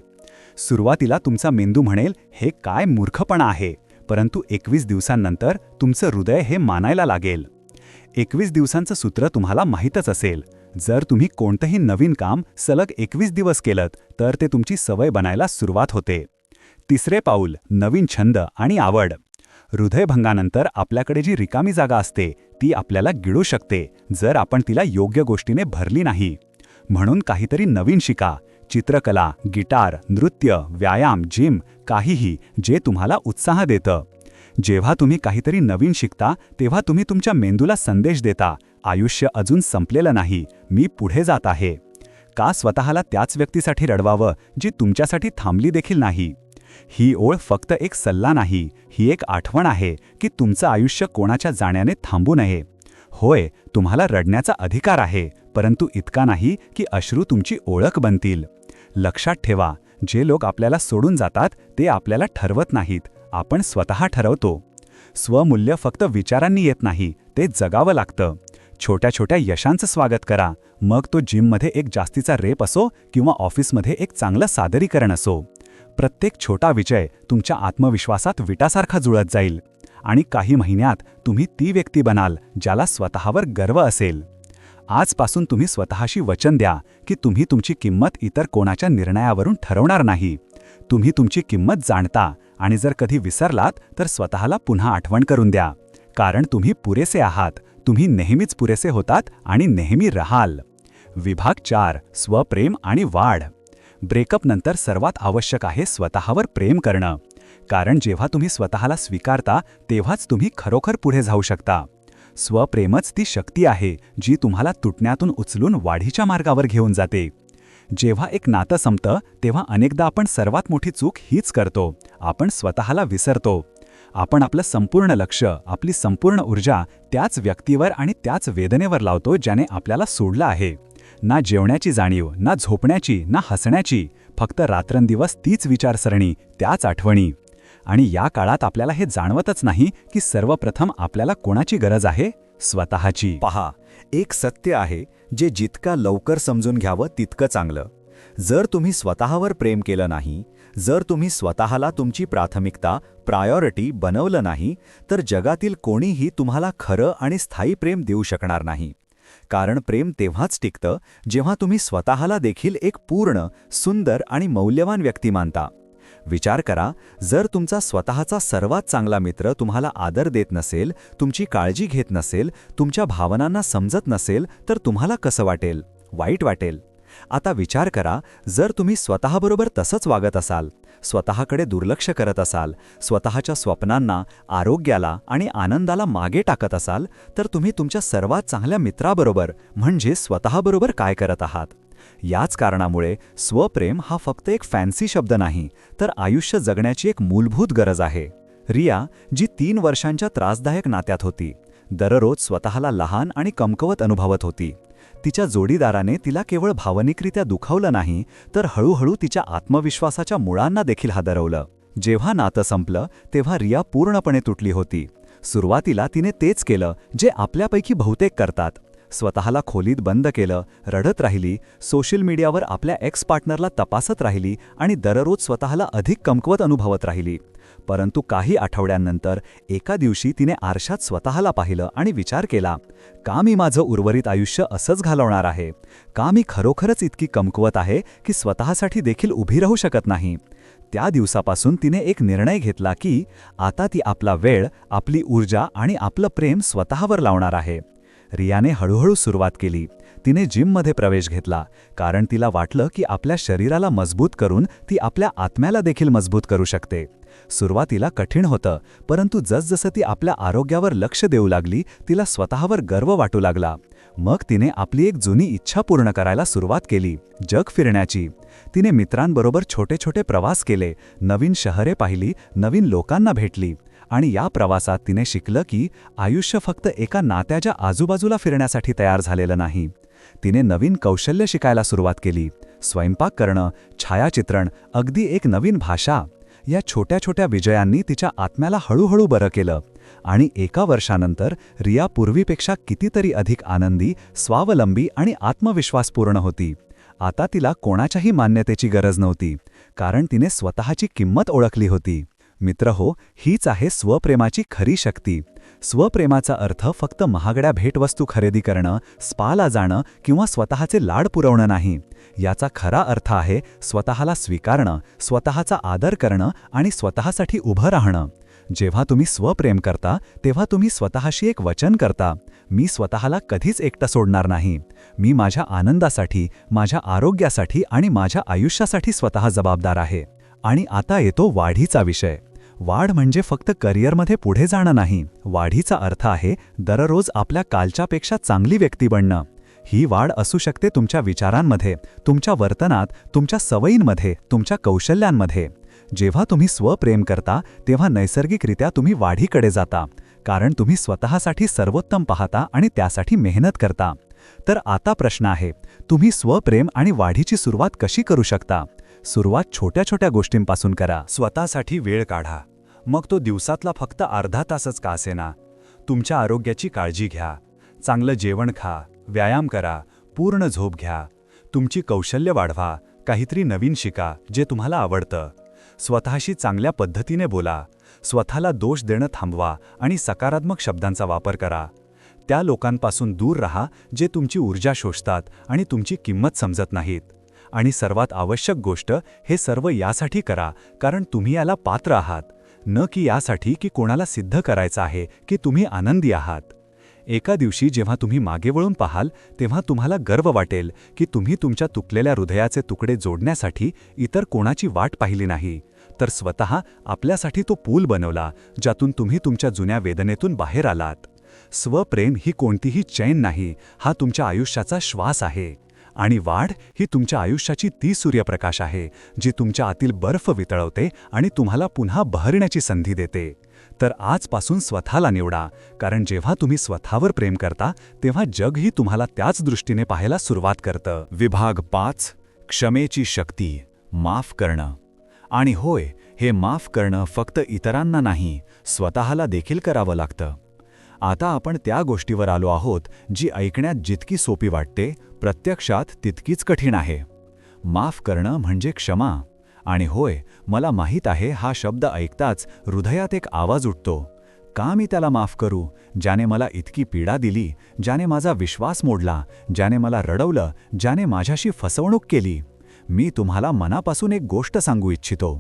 सुरुवातीला तुमचा मेंदू म्हणेल हे काय मूर्खपणा आहे, परंतु 21 दिवसांनंतर तुमचं हृदय हे मानायला लागेल. 21 दिवसांचं सूत्र तुम्हाला माहीतच असेल. जर तुम्ही कोणतंही नवीन काम सलग 21 दिवस केलंत तर ते तुमची सवय बनायला सुरुवात होते. तिसरे पाऊल, नवीन छंद आणि आवड. हृदयभंगानंतर आपल्याकडे जी रिकामी जागा असते ती आपल्याला गिळू शकते जर आपण तिला योग्य गोष्टीने भरली नाही. म्हणून काहीतरी नवीन शिका. चित्रकला, गिटार, नृत्य, व्यायाम, जिम, काहीही जे तुम्हाला उत्साह देतं. जेव्हा तुम्ही काहीतरी नवीन शिकता तेव्हा तुम्ही तुमच्या मेंदूला संदेश देता, आयुष्य अजून संपलेलं नाही, मी पुढे जात आहे. का स्वतःला त्याच व्यक्तीसाठी रडवावं जी तुमच्यासाठी थांबली देखील नाही? ही ओळ फक्त एक सल्ला नाही, ही एक आठवण आहे की तुमचं आयुष्य कोणाच्या जाण्याने थांबू नये. होय, तुम्हाला रडण्याचा अधिकार आहे, परंतु इतका नाही की अश्रू तुमची ओळख बनतील. लक्षात ठेवा, जे लोक आपल्याला सोडून जातात ते आपल्याला ठरवत नाहीत, आपण स्वतः ठरवतो. स्वमूल्य फक्त विचारांनी येत नाही, ते जगावं लागतं. छोट्या छोट्या यशांचं स्वागत करा, मग तो जिममध्ये एक जास्तीचा रेप असो किंवा ऑफिसमध्ये एक चांगलं सादरीकरण असो. प्रत्येक छोटा विजय तुमच्या आत्मविश्वासात विटासारखा जुळत जाईल आणि काही महिन्यात तुम्ही ती व्यक्ती बनाल ज्याला स्वतःवर गर्व असेल. आजपासून तुम्ही स्वतःशी वचन द्या की तुम्ही तुमची किंमत इतर कोणाच्या निर्णयावरून ठरवणार नाही. तुम्ही तुमची किंमत जाणता आणि जर कधी विसरलात तर स्वतःला पुन्हा आठवण करून द्या, कारण तुम्ही पुरेसे आहात. तुम्ही नेहमीच पुरेसे होतात आणि नेहमी राहाल. विभाग 4, स्वप्रेम आणि वाढ. ब्रेकअपनंतर सर्वात आवश्यक आहे स्वतःवर प्रेम करणं, कारण जेव्हा तुम्ही स्वतःला स्वीकारता तेव्हाच तुम्ही खरोखर पुढे जाऊ शकता. स्वप्रेमच ती शक्ती आहे जी तुम्हाला तुटण्यातून उचलून वाढीच्या मार्गावर घेऊन जाते. जेव्हा एक नातं संपतं तेव्हा अनेकदा आपण सर्वात मोठी चूक हीच करतो, आपण स्वतःला विसरतो. आपण आपलं संपूर्ण लक्ष, आपली संपूर्ण ऊर्जा त्याच व्यक्तीवर आणि त्याच वेदनेवर लावतो ज्याने आपल्याला सोडलं आहे. ना जेवण्याची जाणीव, ना झोपण्याची, ना हसण्याची, फक्त रात्रंदिवस तीच विचारसरणी, त्याच आठवणी. आणि या काळात आपल्याला हे जाणवतच नाही की सर्वप्रथम आपल्याला कोणाची गरज आहे? स्वतःची. पहा, एक सत्य आहे जे जितका लवकर समजून घ्यावं तितकं चांगलं. जर तुम्ही स्वतःवर प्रेम केलं नाही, जर तुम्ही स्वतःला तुमची प्राथमिकता, प्रायोरिटी बनवलं नाही, तर जगातील कोणीही तुम्हाला खरं आणि स्थायी प्रेम देऊ शकणार नाही. कारण प्रेम तेव्हाच टिकतं जेव्हा तुम्ही स्वतःला देखील एक पूर्ण, सुंदर आणि मौल्यवान व्यक्ती मानता. विचार करा, जर तुमचा स्वतःचा सर्वात चांगला मित्र तुम्हाला आदर देत नसेल, तुमची काळजी घेत नसेल, तुमच्या भावनांना समजत नसेल, तर तुम्हाला कसं वाटेल? वाईट वाटेल. आता विचार करा, जर तुम्ही स्वतःबरोबर तसंच वागत असाल, स्वतःकडे दुर्लक्ष करत असाल, स्वतःच्या स्वप्नांना, आरोग्याला आणि आनंदाला मागे टाकत असाल, तर तुम्ही तुमच्या सर्वात चांगल्या मित्राबरोबर म्हणजे स्वतःबरोबर काय करत आहात? याच कारणामुळे स्वप्रेम हा फक्त एक फॅन्सी शब्द नाही, तर आयुष्य जगण्याची एक मूलभूत गरज आहे. रिया, जी 3 वर्षांच्या त्रासदायक नात्यात होती, दररोज स्वतःला लहान आणि कमकुवत अनुभवत होती. तिच्या जोडीदाराने तिला केवळ भावनिकरित्या दुखावलं नाही, तर हळूहळू तिच्या आत्मविश्वासाच्या मुळांना देखील हादरवलं. जेव्हा नातं संपलं तेव्हा रिया पूर्णपणे तुटली होती. सुरुवातीला तिने तेच केलं जे आपल्यापैकी बहुतेक करतात, स्वतःला खोलीत बंद केलं, रडत राहिली, सोशल मीडियावर आपल्या एक्स पार्टनरला तपासत राहिली आणि दररोज स्वतःला अधिक कमकुवत अनुभवत राहिली. परंतु काही आठवड्यांनंतर एका दिवशी तिने आरशात स्वतःला पाहिलं आणि विचार केला, का मी माझं उर्वरित आयुष्य असंच घालवणार आहे? का मी खरोखरच इतकी कमकुवत आहे की स्वतःसाठी देखील उभी राहू शकत नाही? त्या दिवसापासून तिने एक निर्णय घेतला की आता ती आपला वेळ, आपली ऊर्जा आणि आपलं प्रेम स्वतःवर लावणार आहे. रियाने हळूहळू सुरुवात केली. तिने जिममध्ये प्रवेश घेतला, कारण तिला वाटलं की आपल्या शरीराला मजबूत करून ती आपल्या आत्म्याला देखील मजबूत करू शकते. सुरुवातीला कठीण होतं, परंतु जसजसं ती आपल्या आरोग्यावर लक्ष देऊ लागली, तिला स्वतःवर गर्व वाटू लागला. मग तिने आपली एक जुनी इच्छा पूर्ण करायला सुरुवात केली, जग फिरण्याची. तिने मित्रांबरोबर छोटे छोटे प्रवास केले, नवीन शहरे पाहिली, नवीन लोकांना भेटली. आणि या प्रवासात तिने शिकलं की आयुष्य फक्त एका नात्याच्या आजूबाजूला फिरण्यासाठी तयार झालेलं नाही. तिने नवीन कौशल्य शिकायला सुरुवात केली, स्वयंपाक करणं, छायाचित्रण, अगदी एक नवीन भाषा. या छोट्या छोट्या विजयांनी तिच्या आत्म्याला हळूहळू बरं केलं. आणि एका वर्षानंतर रिया पूर्वीपेक्षा कितीतरी अधिक आनंदी, स्वावलंबी आणि आत्मविश्वासपूर्ण होती. आता तिला कोणाच्याही मान्यतेची गरज नव्हती, कारण तिने स्वतःची किंमत ओळखली होती. मित्रहो, हीच आहे स्वप्रेमाची खरी शक्ती. स्वप्रेमाचा अर्थ फक्त महागड्या भेटवस्तू खरेदी करणं, स्पाला जाणं किंवा स्वतःचे लाड पुरवणं नाही. याचा खरा अर्थ आहे स्वतःला स्वीकारणं, स्वतःचा आदर करणं आणि स्वतःसाठी उभं राहणं. जेव्हा तुम्ही स्वप्रेम करता तेव्हा तुम्ही स्वतःशी एक वचन करता, मी स्वतःला कधीच एकटं सोडणार नाही. मी माझ्या आनंदासाठी, माझ्या आरोग्यासाठी आणि माझ्या आयुष्यासाठी स्वतः जबाबदार आहे. आणि आता येतो वाढीचा विषय. वाढ म्हणजे फक्त करिअरमध्ये पुढे जाणं नाही. वाढीचा अर्थ आहे दररोज आपल्या कालच्यापेक्षा चांगली व्यक्ती बनणं. ही वाढ असू शकते तुमच्या विचारांमध्ये, तुमच्या वर्तनात, तुमच्या सवयींमध्ये, तुमच्या कौशल्यांमध्ये. जेव्हा तुम्ही स्वप्रेम करता तेव्हा नैसर्गिकरित्या तुम्ही वाढीकडे जाता, कारण तुम्ही स्वतःसाठी सर्वोत्तम पाहता आणि त्यासाठी मेहनत करता. तर आता प्रश्न आहे, तुम्ही स्वप्रेम आणि वाढीची सुरुवात कशी करू शकता? सुरुवात छोट्या छोट्या गोष्टींपासून करा. स्वतःसाठी वेळ काढा, मग तो दिवसातला फक्त अर्धा तासच का असेना. तुमच्या आरोग्याची काळजी घ्या, चांगलं जेवण खा, व्यायाम करा, पूर्ण झोप घ्या. तुमची कौशल्य वाढवा, काहीतरी नवीन शिका जे तुम्हाला आवडतं. स्वतःशी चांगल्या पद्धतीने बोला, स्वतःला दोष देणं थांबवा आणि सकारात्मक शब्दांचा वापर करा. त्या लोकांपासून दूर राहा जे तुमची ऊर्जा शोषतात आणि तुमची किंमत समजत नाहीत. आणि सर्वात आवश्यक गोष्ट, हे सर्व यासाठी करा कारण तुम्ही याला पात्र आहात, न की यासाठी की कोणाला सिद्ध करायचं आहे की तुम्ही आनंदी आहात. एका दिवशी जेव्हा तुम्ही मागे वळून पाहाल तेव्हा तुम्हाला गर्व वाटेल की तुम्ही तुमच्या तुटलेल्या हृदयाचे तुकडे जोडण्यासाठी इतर कोणाची वाट पाहिली नाही, तर स्वतः आपल्यासाठी तो पूल बनवला ज्यातून तुम्ही तुमच्या जुन्या वेदनेतून बाहेर आलात. स्वप्रेम ही कोणतीही चैन नाही, हा तुमच्या आयुष्याचा श्वास आहे. आणि वाढ ही तुमच्या आयुष्याची ती सूर्यप्रकाश आहे जी तुमच्या आतील बर्फ वितळवते आणि तुम्हाला पुन्हा बहरण्याची संधी देते. तर आजपासून स्वतःला निवडा, कारण जेव्हा तुम्ही स्वतःवर प्रेम करता तेव्हा जगही तुम्हाला त्याच दृष्टीने पाहायला सुरुवात करतं. विभाग 5, क्षमेची शक्ती, माफ करणं. आणि होय, हे माफ करणं फक्त इतरांना नाही, स्वतःला देखील करावं लागतं. आता आपण त्या गोष्टीवर आलो आहोत जी ऐकण्यात जितकी सोपी वाटते, प्रत्यक्षात तितकीच कठीण आहे. माफ करणं म्हणजे क्षमा. आणि होय, मला माहीत आहे, हा शब्द ऐकताच हृदयात एक आवाज उठतो. का मी त्याला माफ करू, ज्याने मला इतकी पीडा दिली, ज्याने माझा विश्वास मोडला, ज्याने मला रडवलं, ज्याने माझ्याशी फसवणूक केली? मी तुम्हाला मनापासून एक गोष्ट सांगू इच्छितो.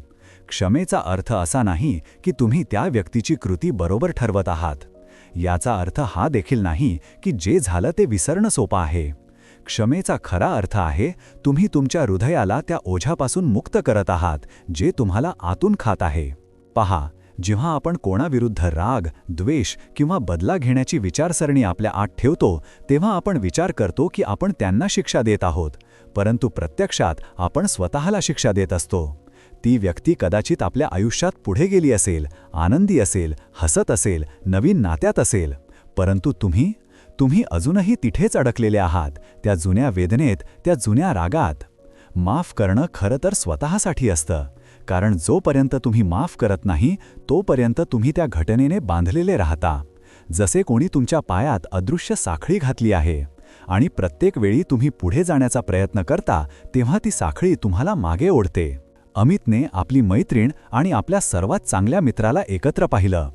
क्षमेचा अर्थ असा नाही की तुम्ही त्या व्यक्तीची कृती बरोबर ठरवत आहात. याचा अर्थ हा देखील नाही की जे झालं ते विसरणं सोपं आहे. क्षमेचा खरा अर्थ आहे तुम्ही तुमच्या हृदयाला त्या ओझ्यापासून मुक्त करत आहात जे तुम्हाला आतून खात आहे. पहा, जेव्हा आपण कोणाविरुद्ध राग, द्वेष किंवा बदला घेण्याची विचारसरणी आपल्या आत ठेवतो तेव्हा आपण विचार करतो की आपण त्यांना शिक्षा देत आहोत, परंतु प्रत्यक्षात आपण स्वतःला शिक्षा देत असतो. ती व्यक्ती कदाचित आपल्या आयुष्यात पुढे गेली असेल, आनंदी असेल, हसत असेल, नवीन नात्यात असेल, परंतु तुम्ही अजूनही तिथेच अडकलेले आहात, त्या जुन्या वेदनेत, त्या जुन्या रागात. माफ करणं खरं तर स्वतःसाठी असतं, कारण जोपर्यंत तुम्ही माफ करत नाही तोपर्यंत तुम्ही त्या घटनेने बांधलेले राहता. जसे कोणी तुमच्या पायात अदृश्य साखळी घातली आहे. आणि प्रत्येक वेळी तुम्ही पुढे जाण्याचा प्रयत्न करता तेव्हा ती साखळी तुम्हाला मागे ओढते. अमितने आपली मैत्रीण आणि आपल्या सर्वात चांगल्या मित्राला एकत्र पाहिलं.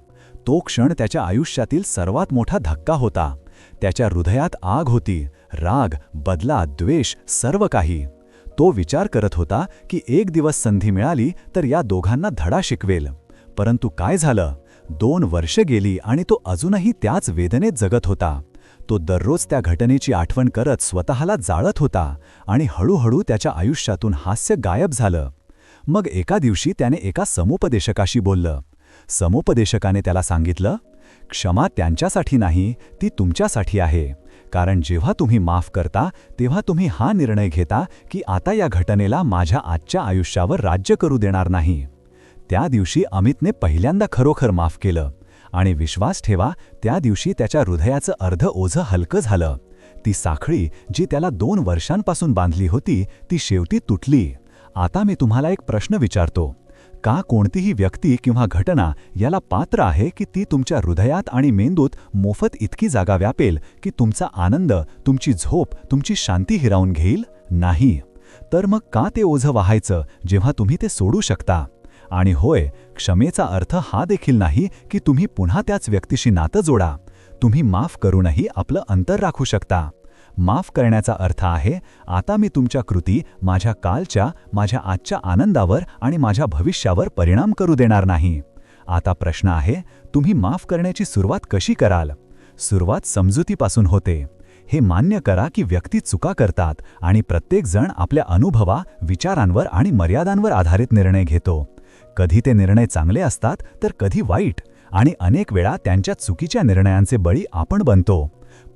तो क्षण त्याच्या आयुष्यातील सर्वात मोठा धक्का होता. त्याच्या हृदयात आग होती, राग, बदला, द्वेष, सर्व काही. तो विचार करत होता की एक दिवस संधी मिळाली तर या दोघांना धडा शिकवेल. परंतु काय झालं? 2 वर्षे गेली आणि तो अजूनही त्याच वेदनेत जगत होता. तो दररोज त्या घटनेची आठवण करत स्वतःला जाळत होता आणि हळूहळू त्याच्या आयुष्यातून हास्य गायब झालं. मग एका दिवशी त्याने एका समुपदेशकाशी बोललं. समुपदेशकाने त्याला सांगितलं, क्षमा त्यांच्यासाठी नाही, ती तुमच्यासाठी आहे. कारण जेव्हा तुम्ही माफ करता तेव्हा तुम्ही हा निर्णय घेता की आता या घटनेला माझ्या आजच्या आयुष्यावर राज्य करू देणार नाही. त्या दिवशी अमितने पहिल्यांदा खरोखर माफ केलं आणि विश्वास ठेवा, त्या दिवशी त्याच्या हृदयाचं अर्ध ओझं हलकं झालं. ती साखळी जी त्याला 2 वर्षांपासून बांधली होती ती शेवटी तुटली. आता मी तुम्हाला एक प्रश्न विचारतो, का कोणतीही व्यक्ती किंवा घटना याला पात्र आहे की ती तुमच्या हृदयात आणि मेंदूत मोफत इतकी जागा व्यापेल की तुमचा आनंद, तुमची झोप, तुमची शांती हिरावून घेईल? नाही. तर मग का ते ओझं वाहायचं जेव्हा तुम्ही ते सोडू शकता? आणि होय, क्षमेचा अर्थ हा देखील नाही की तुम्ही पुन्हा त्याच व्यक्तीशी नातं जोडा. तुम्ही माफ करूनही आपलं अंतर राखू शकता. माफ करण्याचा अर्थ आहे, आता मी तुमच्या कृती माझ्या कालच्या, माझ्या आजच्या आनंदावर आणि माझ्या भविष्यावर परिणाम करू देणार नाही. आता प्रश्न आहे, तुम्ही माफ करण्याची सुरुवात कशी कराल? सुरुवात समजुतीपासून होते. हे मान्य करा की व्यक्ती चुका करतात आणि प्रत्येक जण आपल्या अनुभवा, विचारांवर आणि मर्यादांवर आधारित निर्णय घेतो. कधी ते निर्णय चांगले असतात तर कधी वाईट, आणि अनेक वेळा त्यांच्या चुकीच्या निर्णयांचे बळी आपण बनतो.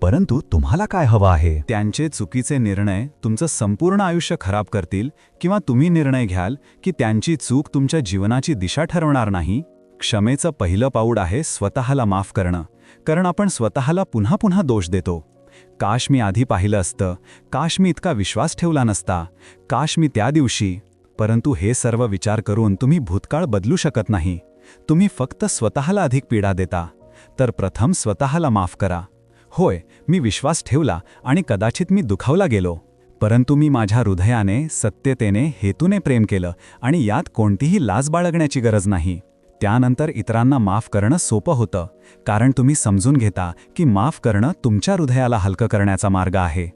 परंतु तुम्हाला काय हवं आहे? त्यांचे चुकीचे निर्णय तुमचं संपूर्ण आयुष्य खराब करतील किंवा तुम्ही निर्णय घ्याल की त्यांची चूक तुमच्या जीवनाची दिशा ठरवणार नाही? क्षमेचं पहिलं पाऊल आहे स्वतःला माफ करणं. कारण आपण स्वतःला पुन्हा पुन्हा दोष देतो. काश मी आधी पाहिलं असतं, काश मी इतका विश्वास ठेवला नसता, काश मी त्या दिवशी. परंतु हे सर्व विचार करून तुम्ही भूतकाळ बदलू शकत नाही. तुम्ही फक्त स्वतःला अधिक पीडा देता. तर प्रथम स्वतःला माफ करा. होय, मी विश्वास ठेवला आणि कदाचित मी दुखावला गेलो, परंतु मी माझ्या हृदयाने, सत्यतेने, हेतूने प्रेम केलं आणि यात कोणतीही लाज बाळगण्याची गरज नाही. त्यानंतर इतरांना माफ करणं सोपं होतं, कारण तुम्ही समजून घेता की माफ करणं तुमच्या हृदयाला हलकं करण्याचा मार्ग आहे,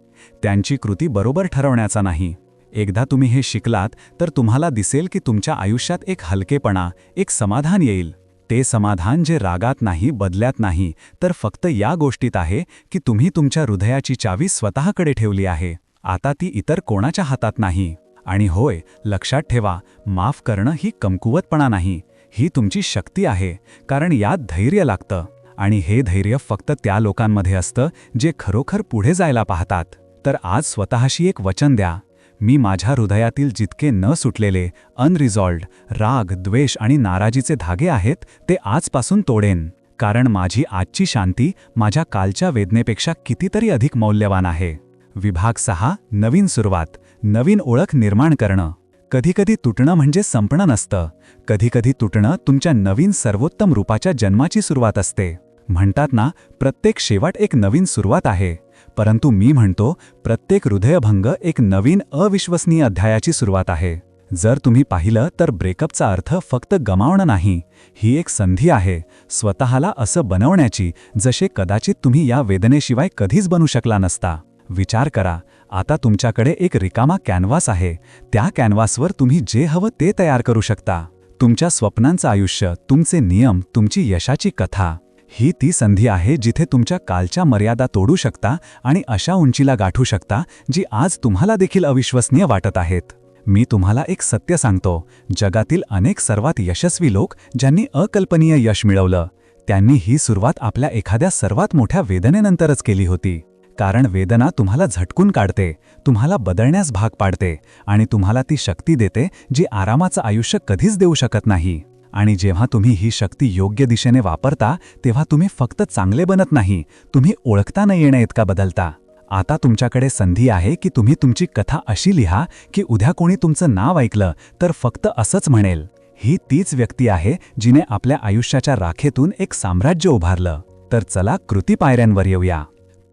त्यांची कृती बरोबर ठरवण्याचा नाही. एकदा तुम्ही हे शिकलात तर तुम्हाला दिसेल की तुमच्या आयुष्यात एक हलकेपणा, एक समाधान येईल. ते समाधान जे रागात नाही, बदल्यात नाही, तर फक्त या गोष्टीत आहे की तुम्ही तुमच्या हृदयाची चावी स्वतःकडे ठेवली आहे. आता ती इतर कोणाच्या हातात नाही. आणि होय, लक्षात ठेवा, माफ करणं ही कमकुवतपणा नाही, ही तुमची शक्ती आहे. कारण यात धैर्य लागतं, आणि हे धैर्य फक्त त्या लोकांमध्ये असतं जे खरोखर पुढे जायला पाहतात. तर आज स्वतःशी एक वचन द्या, मी माझ्या हृदयातील जितके न सुटलेले, अनरिझॉल्व्ड राग, द्वेष आणि नाराजीचे धागे आहेत ते आजपासून तोडेन. कारण माझी आजची शांती माझ्या कालच्या वेदनेपेक्षा कितीतरी अधिक मौल्यवान आहे. विभाग 6, नवीन सुरुवात, नवीन ओळख निर्माण करणं. कधीकधी तुटणं म्हणजे संपणं नसतं. कधीकधी तुटणं तुमच्या नवीन सर्वोत्तम रूपाच्या जन्माची सुरुवात असते. म्हणतात ना, प्रत्येक शेवट एक नवीन सुरुवात आहे. परंतु मी म्हणतो, प्रत्येक हृदयभंग एक नवीन अविश्वसनीय अध्यायाची सुरुवात आहे. जर तुम्ही पाहिलं तर ब्रेकअपचा अर्थ फक्त गमावणं नाही, ही एक संधी आहे स्वतःला असं बनवण्याची जसे कदाचित तुम्ही या वेदनेशिवाय कधीच बनू शकला नसता. विचार करा, आता तुमच्याकडे एक रिकामा कॅनव्हास आहे. त्या कॅनव्हासवर तुम्ही जे हवं ते तयार करू शकता. तुमच्या स्वप्नांचं आयुष्य, तुमचे नियम, तुमची यशाची कथा. ही ती संधी आहे जिथे तुमच्या कालच्या मर्यादा तोडू शकता आणि अशा उंचीला गाठू शकता जी आज तुम्हाला देखील अविश्वसनीय वाटत आहेत. मी तुम्हाला एक सत्य सांगतो, जगातील अनेक सर्वात यशस्वी लोक ज्यांनी अकल्पनीय यश मिळवलं, त्यांनी ही सुरुवात आपल्या एखाद्या सर्वात मोठ्या वेदनेनंतरच केली होती. कारण वेदना तुम्हाला झटकून काढते, तुम्हाला बदलण्यास भाग पाडते आणि तुम्हाला ती शक्ती देते जी आरामाचं आयुष्य कधीच देऊ शकत नाही. आणि जेव्हा तुम्ही ही शक्ती योग्य दिशेने वापरता तेव्हा तुम्ही फक्त चांगले बनत नाही, तुम्ही ओळखता न येण्याइतका बदलता. आता तुमच्याकडे संधी आहे की तुम्ही तुमची कथा अशी लिहा की उद्या कोणी तुमचं नाव ऐकलं तर फक्त असंच म्हणेल, ही तीच व्यक्ती आहे जिने आपल्या आयुष्याच्या राखेतून एक साम्राज्य उभारलं. तर चला कृती पायऱ्यांवर येऊया.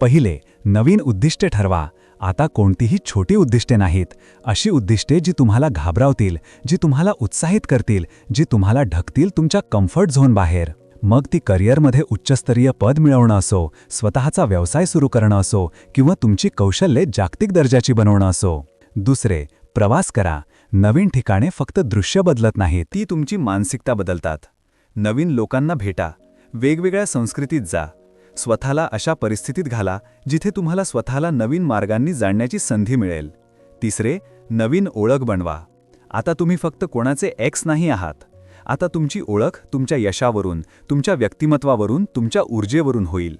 पहिले, नवीन उद्दिष्टे ठरवा. आता कोणतीही छोटी उद्दिष्टे नाहीत. अशी उद्दिष्टे जी तुम्हाला घाबरावतील, जी तुम्हाला उत्साहित करतील, जी तुम्हाला ढकतील तुमच्या कम्फर्ट झोन बाहेर. मग ती करिअरमध्ये उच्चस्तरीय पद मिळवणं असो, स्वतःचा व्यवसाय सुरू करणं असो किंवा तुमची कौशल्ये जागतिक दर्जाची बनवणं असो. दुसरे, प्रवास करा. नवीन ठिकाणे फक्त दृश्य बदलत नाहीत, ती तुमची मानसिकता बदलतात. नवीन लोकांना भेटा, वेगवेगळ्या संस्कृतीत जा, स्वतःला अशा परिस्थितीत घाला जिथे तुम्हाला स्वतःला नवीन मार्गांनी जाणण्याची संधी मिळेल. तिसरे, नवीन ओळख बनवा. आता तुम्ही फक्त कोणाचे एक्स नाही आहात. आता तुमची ओळख तुमच्या यशावरून, तुमच्या व्यक्तिमत्वावरून, तुमच्या ऊर्जेवरून होईल.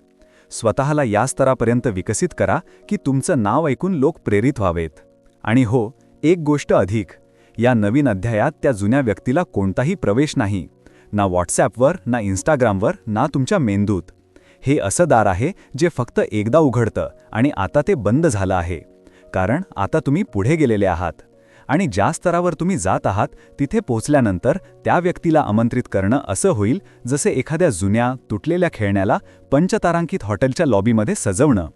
स्वतःला या स्तरापर्यंत विकसित करा की तुमचं नाव ऐकून लोक प्रेरित व्हावेत. आणि हो, एक गोष्ट अधिक, या नवीन अध्यायात त्या जुन्या व्यक्तीला कोणताही प्रवेश नाही. ना व्हॉट्सॲपवर, ना इंस्टाग्रामवर, ना तुमच्या मेंदूत. हे असं दार आहे जे फक्त एकदा उघडतं आणि आता ते बंद झालं आहे. कारण आता तुम्ही पुढे गेलेले आहात. आणि ज्या स्तरावर तुम्ही जात आहात तिथे पोहोचल्यानंतर त्या व्यक्तीला आमंत्रित करणं असं होईल जसे एखाद्या जुन्या, तुटलेल्या खेळण्याला पंचतारांकित हॉटेलच्या लॉबीमध्ये सजवणं.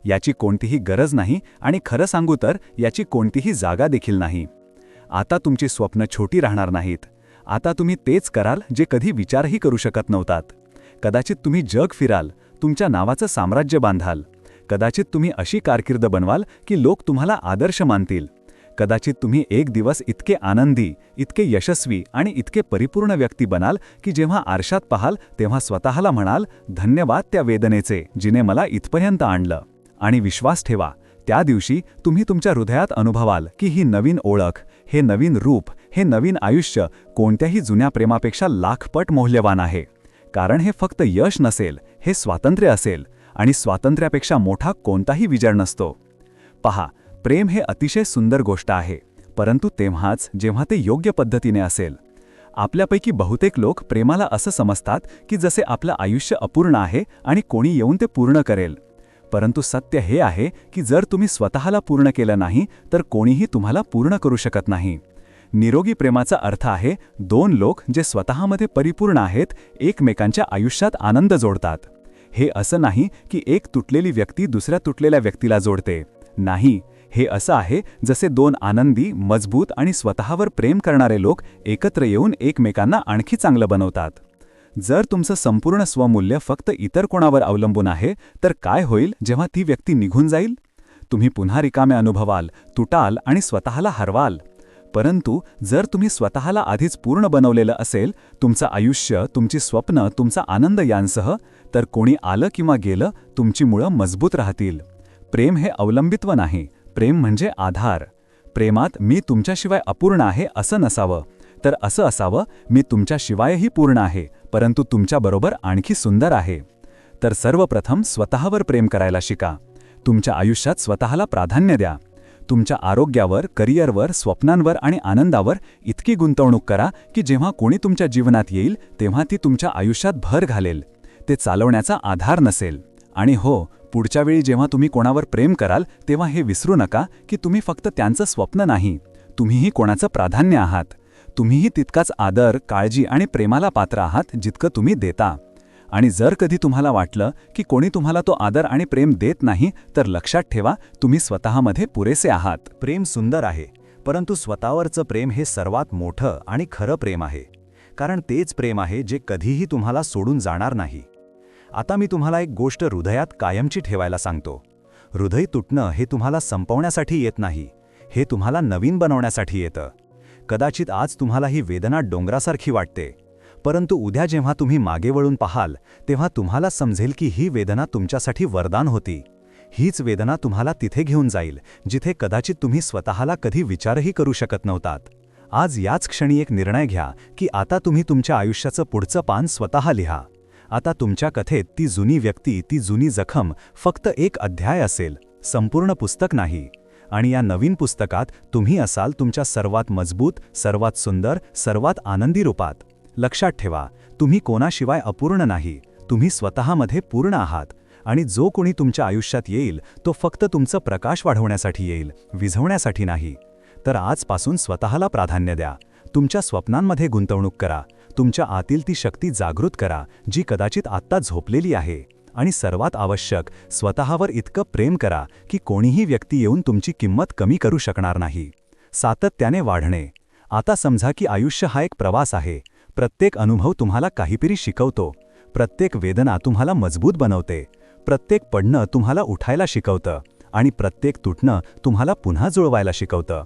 याची कोणतीही गरज नाही आणि खरं सांगू तर याची कोणतीही जागा देखील नाही. आता तुमची स्वप्न छोटी राहणार नाहीत. आता तुम्ही तेच कराल जे कधी विचारही करू शकत नव्हतात. कदाचित तुम्ही जग फिराल, तुमच्या नावाचं साम्राज्य बांधाल. कदाचित तुम्ही अशी कारकीर्द बनवाल की लोक तुम्हाला आदर्श मानतील. कदाचित तुम्ही एक दिवस इतके आनंदी, इतके यशस्वी आणि इतके परिपूर्ण व्यक्ती बनाल की जेव्हा आरशात पाहाल तेव्हा स्वतःला म्हणाल, धन्यवाद त्या वेदनेचे जिने मला इथपर्यंत आणलं. आणि विश्वास ठेवा, त्या दिवशी तुम्ही तुमच्या हृदयात अनुभवाल की ही नवीन ओळख, हे नवीन रूप, हे नवीन आयुष्य कोणत्याही जुन्या प्रेमापेक्षा लाखपट मौल्यवान आहे. कारण हे फक्त यश नसेल, हे स्वातंत्र्य असेल. आणि स्वातंत्र्यापेक्षा मोठा कोणताही विजय नसतो. पहा, प्रेम हे अतिशय सुंदर गोष्ट आहे, परंतु तेव्हाच जेव्हा ते योग्य पद्धतीने असेल. आपल्यापैकी बहुतेक लोक प्रेमाला असं समजतात की जसे आपलं आयुष्य अपूर्ण आहे आणि कोणी येऊन ते पूर्ण करेल. परंतु सत्य हे आहे की जर तुम्ही स्वतःला पूर्ण केलं नाही तर कोणीही तुम्हाला पूर्ण करू शकत नाही. निरोगी प्रेमाचा अर्थ आहे दोन लोक जे स्वतःमध्ये परिपूर्ण आहेत, एकमेकांच्या आयुष्यात आनंद जोडतात. हे असं नाही की एक तुटलेली व्यक्ती दुसऱ्या तुटलेल्या व्यक्तीला जोडते. नाही, हे असं आहे जसे दोन आनंदी, मजबूत आणि स्वतःवर प्रेम करणारे लोक एकत्र येऊन एकमेकांना आणखी चांगलं बनवतात. जर तुमचं संपूर्ण स्वमूल्य फक्त इतर कोणावर अवलंबून आहे तर काय होईल जेव्हा ती व्यक्ती निघून जाईल? तुम्ही पुन्हा रिकामे अनुभवाल, तुटाल आणि स्वतःला हरवाल. परंतु जर तुम्ही स्वतःला आधीच पूर्ण बनवलेलं असेल, तुमचं आयुष्य, तुमची स्वप्न, तुमचा आनंद यांसह, तर कोणी आलं किंवा गेलं तुमची मुळं मजबूत राहतील. प्रेम हे अवलंबित्व नाही, प्रेम म्हणजे आधार. प्रेमात मी तुमच्याशिवाय अपूर्ण आहे असं नसावं, तर असं असावं, मी तुमच्याशिवायही पूर्ण आहे, परंतु तुमच्याबरोबर आणखी सुंदर आहे. तर सर्वप्रथम स्वतःवर प्रेम करायला शिका. तुमच्या आयुष्यात स्वतःला प्राधान्य द्या. तुमच्या आरोग्यावर, करिअरवर, स्वप्नांवर आणि आनंदावर इतकी गुंतवणूक करा की जेव्हा कोणी तुमच्या जीवनात येईल तेव्हा ती तुमच्या आयुष्यात भर घालेल. ते चालवण्याचा आधार नसेल. आणि हो, पुढच्या वेळी जेव्हा तुम्ही कोणावर प्रेम कराल तेव्हा हे विसरू नका की तुम्ही फक्त त्यांचं स्वप्न नाही, तुम्हीही कोणाचं प्राधान्य आहात. तुम्हीही तितकाच आदर, काळजी आणि प्रेमाला पात्र आहात जितकं तुम्ही देता. आणि जर कधी तुम्हाला वाटलं की कोणी तुम्हाला तो आदर आणि प्रेम देत नाही तर लक्षात ठेवा, तुम्ही स्वतःमध्ये पुरेसे आहात. प्रेम सुंदर आहे, परंतु स्वतःवरचं प्रेम हे सर्वात मोठं आणि खरं प्रेम आहे. कारण तेच प्रेम आहे जे कधीही तुम्हाला सोडून जाणार नाही. आता मी तुम्हाला एक गोष्ट हृदयात कायमची ठेवायला सांगतो. हृदय तुटणं हे तुम्हाला संपवण्यासाठी येत नाही, हे तुम्हाला नवीन बनवण्यासाठी येतं. कदाचित आज तुम्हाला ही वेदना डोंगरासारखी वाटते, परंतु उद्या जेव्हा तुम्ही मागे वळून पाहाल तेव्हा तुम्हाला समजेल की ही वेदना तुमच्यासाठी वरदान होती. हीच वेदना तुम्हाला तिथे घेऊन जाईल जिथे कदाचित तुम्ही स्वतःला कधी विचारही करू शकत नव्हतात. आज याच क्षणी एक निर्णय घ्या की आता तुम्ही तुमच्या आयुष्याचं पुढचं पान स्वतः लिहा. आता तुमच्या कथेत ती जुनी व्यक्ती, ती जुनी जखम फक्त एक अध्याय असेल, संपूर्ण पुस्तक नाही. आणि या नवीन पुस्तकात तुम्ही असाल तुमच्या सर्वात मजबूत, सर्वात सुंदर, सर्वात आनंदी रूपात. लक्षात ठेवा, तुम्ही कोणाशिवाय अपूर्ण नाही, तुम्ही स्वतःमध्ये पूर्ण आहात. आणि जो कोणी तुमच्या आयुष्यात येईल तो फक्त तुमचं प्रकाश वाढवण्यासाठी येईल, विझवण्यासाठी नाही. तर आजपासून स्वतःला प्राधान्य द्या. तुमच्या स्वप्नांमध्ये गुंतवणूक करा. तुमच्या आतील ती शक्ती जागृत करा जी कदाचित आत्ता झोपलेली आहे. आणि सर्वात आवश्यक, स्वतःवर इतकं प्रेम करा की कोणीही व्यक्ती येऊन तुमची किंमत कमी करू शकणार नाही. सातत्याने वाढणे. आता समजा की आयुष्य हा एक प्रवास आहे. प्रत्येक अनुभव तुम्हाला काहीतरी शिकवतो. प्रत्येक वेदना तुम्हाला मजबूत बनवते. प्रत्येक पडणं तुम्हाला उठायला शिकवतं आणि प्रत्येक तुटणं तुम्हाला पुन्हा जुळवायला शिकवतं.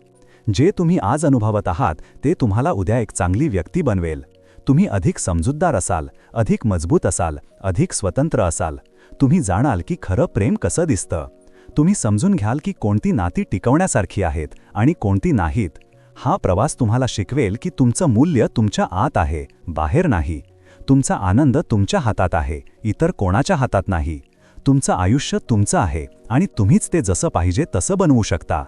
जे तुम्ही आज अनुभवत आहात ते तुम्हाला उद्या एक चांगली व्यक्ती बनवेल. तुम्ही अधिक समजूतदार असाल, अधिक मजबूत असाल, अधिक स्वतंत्र असाल. तुम्ही जाणाल की खरं प्रेम कसं दिसतं. तुम्ही समजून घ्याल की कोणती नाती टिकवण्यासारखी आहेत आणि कोणती नाहीत. हा प्रवास तुम्हाला शिकवेल की तुमचं मूल्य तुमच्या आत आहे, बाहेर नाही. तुमचा आनंद तुमच्या हातात आहे, इतर कोणाच्या हातात नाही. तुमचं आयुष्य तुमचं आहे आणि तुम्हीच ते जसं पाहिजे तसं बनवू शकता.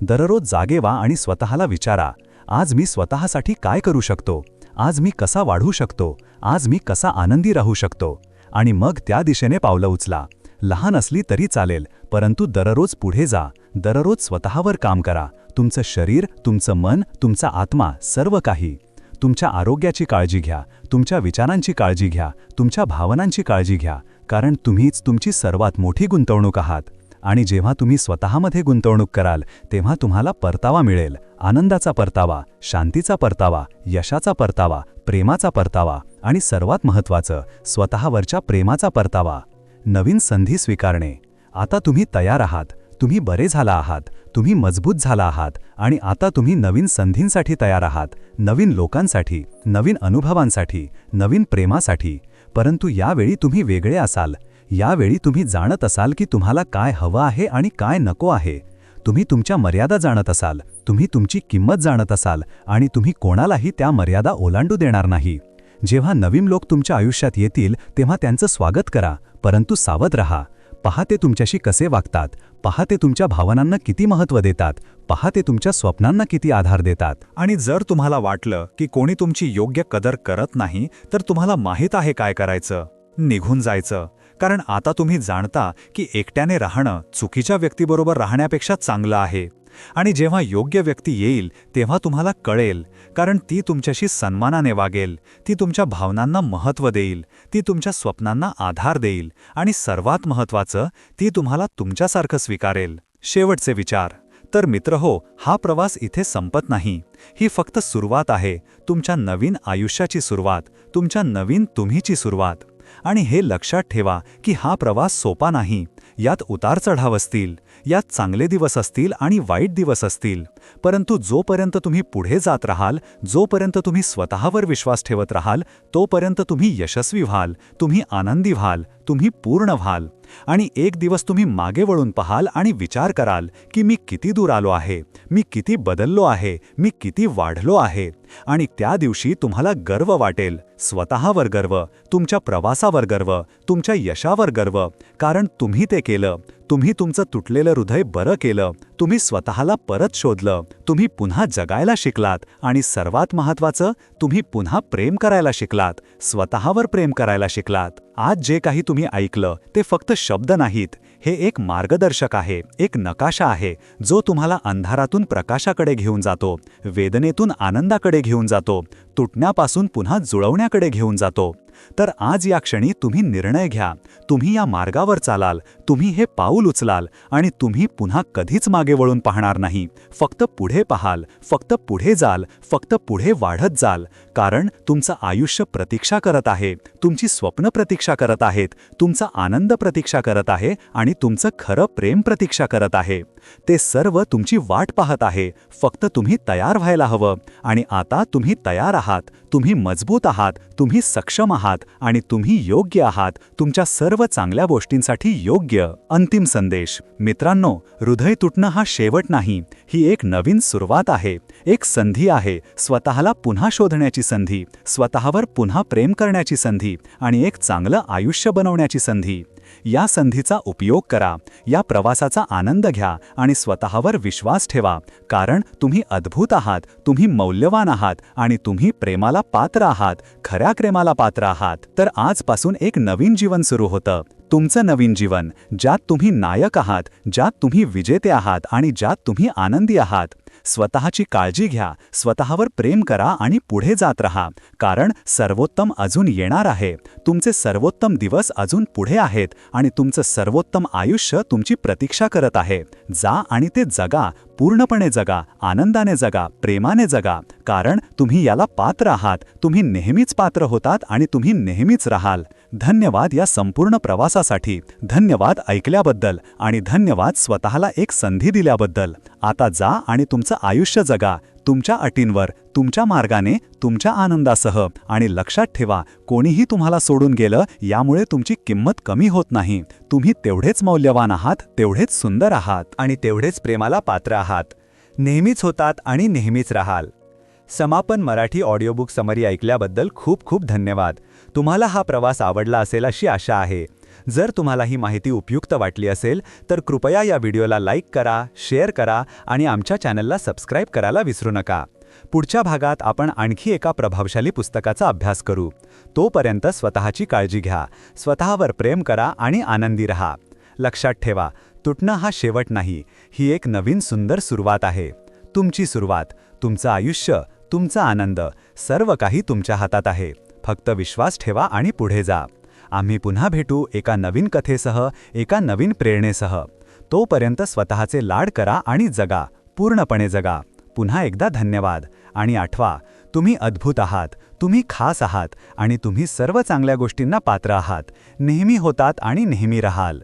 दररोज जागे व्हा आणि स्वतःला विचारा, आज मी स्वतःसाठी काय करू शकतो? आज मी कसा वाढू शकतो? आज मी कसा आनंदी राहू शकतो? आणि मग त्या दिशेने पावलं उचला. लहान असली तरी चालेल, परंतु दररोज पुढे जा. दररोज स्वतःवर काम करा. तुमचं शरीर, तुमचं मन, तुमचा आत्मा, सर्व काही. तुमच्या आरोग्याची काळजी घ्या, तुमच्या विचारांची काळजी घ्या, तुमच्या भावनांची काळजी घ्या, कारण तुम्हीच तुमची सर्वात मोठी गुंतवणूक आहात. आणि जेव्हा तुम्ही स्वतःमध्ये गुंतवणूक कराल तेव्हा तुम्हाला परतावा मिळेल. आनंदाचा परतावा, शांतीचा परतावा, यशाचा परतावा, प्रेमाचा परतावा आणि सर्वात महत्त्वाचं, स्वतःवरच्या प्रेमाचा परतावा. नवीन संधी स्वीकारणे. आता तुम्ही तयार आहात. तुम्ही बरे झाला आहात. तुम्ही मजबूत झाला आहात आणि आता तुम्ही नवीन संधींसाठी तयार आहात. नवीन लोकांसाठी, नवीन अनुभवांसाठी, नवीन प्रेमासाठी. परंतु यावेळी तुम्ही वेगळे असाल. यावेळी तुम्ही जाणत असाल की तुम्हाला काय हवं आहे आणि काय नको आहे. तुम्ही तुमच्या मर्यादा जाणत असाल. तुम्ही तुमची किंमत जाणत असाल आणि तुम्ही कोणालाही त्या मर्यादा ओलांडू देणार नाही. जेव्हा नवीन लोक तुमच्या आयुष्यात येतील तेव्हा त्यांचं स्वागत करा, परंतु सावध रहा. पहा ते तुमच्याशी कसे वागतात. पहा ते तुमच्या भावनांना किती महत्त्व देतात. पहा ते तुमच्या स्वप्नांना किती आधार देतात. आणि जर तुम्हाला वाटलं की कोणी तुमची योग्य कदर करत नाही, तर तुम्हाला माहीत आहे काय करायचं. निघून जायचं. कारण आता तुम्ही जाणता की एकट्याने राहणं चुकीच्या व्यक्तीबरोबर राहण्यापेक्षा चांगलं आहे. आणि जेव्हा योग्य व्यक्ती येईल तेव्हा तुम्हाला कळेल, कारण ती तुमच्याशी सन्मानाने वागेल. ती तुमच्या भावनांना महत्त्व देईल. ती तुमच्या स्वप्नांना आधार देईल आणि सर्वात महत्त्वाचं, ती तुम्हाला तुमच्यासारखं स्वीकारेल. शेवटचे विचार. तर मित्रहो, हा प्रवास इथे संपत नाही. ही फक्त सुरुवात आहे. तुमच्या नवीन आयुष्याची सुरुवात, तुमच्या नवीन तुम्हीची सुरुवात. आणि हे लक्षात ठेवा की हा प्रवास सोपा नाही. यात उतार चढाव असतील, यात चांगले दिवस असतील आणि वाईट दिवस असतील. परंतु जोपर्यंत तुम्ही पुढे जात राहाल, जोपर्यंत तुम्ही स्वतःवर विश्वास ठेवत राहाल, तोपर्यंत तुम्ही यशस्वी व्हाल, तुम्ही आनंदी व्हाल, तुम्ही पूर्ण व्हाल. आणि एक दिवस तुम्ही मागे वळून पाहाल आणि विचार कराल की मी किती दूर आलो आहे, मी किती बदललो आहे, मी किती वाढलो आहे. आणि त्या दिवशी तुम्हाला गर्व वाटेल. स्वतःवर गर्व, तुमच्या प्रवासावर गर्व, तुमच्या यशावर गर्व. कारण तुम्ही ते केलं. तुम्ही तुमचं तुटलेलं हृदय बरं केलं. तुम्ही स्वतःला परत शोधलं. तुम्ही पुन्हा जगायला शिकलात. आणि सर्वात महत्त्वाचं, तुम्ही पुन्हा प्रेम करायला शिकलात. स्वतःवर प्रेम करायला शिकलात. आज जे काही तुम्ही ऐकलं ते फक्त शब्द नाहीत. हे एक मार्गदर्शक आहे, एक नकाशा आहे, जो तुम्हाला अंधारातून प्रकाशाकडे घेऊन जातो, वेदनेतून आनंदाकडे घेऊन जातो, तुटण्यापासून पुन्हा जुळवण्याकडे घेऊन जातो. तर आज या क्षणी तुम्ही निर्णय घ्या. तुम्ही या मार्गावर चालाल, तुम्ही हे पाऊल उचलाल आणि तुम्ही पुन्हा कधीच मागे वळून पाहणार नाही. फक्त पुढे पाहाल, फक्त पुढे जाल, फक्त पुढे वाढत जाल. कारण तुमचं आयुष्य प्रतीक्षा करत आहे, तुमची स्वप्न प्रतीक्षा करत आहेत, तुमचा आनंद प्रतीक्षा करत आहे आणि तुमचं खरं प्रेम प्रतीक्षा करत आहे. ते सर्व तुमची वाट पाहत आहे. फक्त तुम्ही तयार व्हायला हवं. आणि आता तुम्ही तयार आहात. तुम्ही मजबूत आहात, तुम्ही सक्षम आहात आणि तुम्ही योग्य आहात. तुमच्या सर्व चांगल्या गोष्टींसाठी योग्य. अंतिम संदेश. मित्रांनो, हृदय तुटणं हा शेवट नाही. ही एक नवीन सुरुवात आहे. एक संधी आहे. स्वतःला पुन्हा शोधण्याची संधी, स्वतःवर पुन्हा प्रेम करण्याची संधी आणि एक चांगलं आयुष्य बनवण्याची संधी. या संधीचा उपयोग करा. या प्रवासाचा आनंद घ्या आणि स्वतःवर विश्वास ठेवा. कारण तुम्ही अद्भुत आहात, तुम्ही मौल्यवान आहात आणि तुम्ही प्रेमाला पात्र आहात, खऱ्या प्रेमाला पात्र आहात. तर आजपासून एक नवीन जीवन सुरू होतं. तुमचं नवीन जीवन, ज्यात तुम्ही नायक आहात, ज्यात तुम्ही विजेते आहात आणि ज्यात तुम्ही आनंदी आहात. स्वतःची काळजी घ्या, स्वतःवर प्रेम करा आणि पुढे जात राहा, कारण सर्वोत्तम अजून येणार आहे. तुमचे सर्वोत्तम दिवस अजून पुढे आहेत आणि तुमचं सर्वोत्तम आयुष्य तुमची प्रतीक्षा करत आहे. जा आणि ते जगा, पूर्णपणे जगा, आनंदाने जगा, प्रेमाने जगा, कारण तुम्ही याला पात्र आहात. तुम्ही नेहमीच पात्र होतात आणि तुम्ही नेहमीच राहाल. धन्यवाद या संपूर्ण प्रवासासाठी. धन्यवाद ऐकल्याबद्दल आणि धन्यवाद स्वतःला एक संधी दिल्याबद्दल. आता जा आणि तुमचं आयुष्य जगा, तुमच्या अटींवर, तुमच्या मार्गाने, तुमच्या आनंदासह. आणि लक्षात ठेवा, कोणीही तुम्हाला सोडून गेलं यामुळे तुमची किंमत कमी होत नाही. तुम्ही तेवढेच मौल्यवान आहात, तेवढेच सुंदर आहात आणि तेवढेच प्रेमाला पात्र आहात. नेहमीच होतात आणि नेहमीच राहाल. समापन मराठी ऑडिओबुक समरी ऐकल्याबद्दल खूप खूप धन्यवाद. तुम्हाला हा प्रवास आवडला असेल अशी आशा आहे. जर तुम्हाला ही माहिती उपयुक्त वाटली असेल तर कृपया या व्हिडिओला लाईक करा, शेअर करा आणि आमच्या चॅनलला सबस्क्राईब करायला विसरू नका. पुढच्या भागात आपण आणखी एका प्रभावशाली पुस्तकाचा अभ्यास करू. तोपर्यंत स्वतःची काळजी घ्या, स्वतःवर प्रेम करा आणि आनंदी रहा. लक्षात ठेवा, तुटणं हा शेवट नाही, ही एक नवीन सुंदर सुरुवात आहे. तुमची सुरुवात, तुमचं आयुष्य, तुमचा आनंद, सर्व काही तुमच्या हातात आहे. फक्त विश्वास ठेवा आणि पुढे जा. आम्ही पुन्हा भेटू एका नवीन कथेसह, एका नवीन प्रेरणेसह. तोपर्यंत स्वतःचे लाड करा आणि जगा, पूर्णपणे जगा. पुन्हा एकदा धन्यवाद. आणि आठवा, तुम्ही अद्भुत आहात, तुम्ही खास आहात आणि तुम्ही सर्व चांगल्या गोष्टींना पात्र आहात. नेहमी होतात आणि नेहमी राहाल.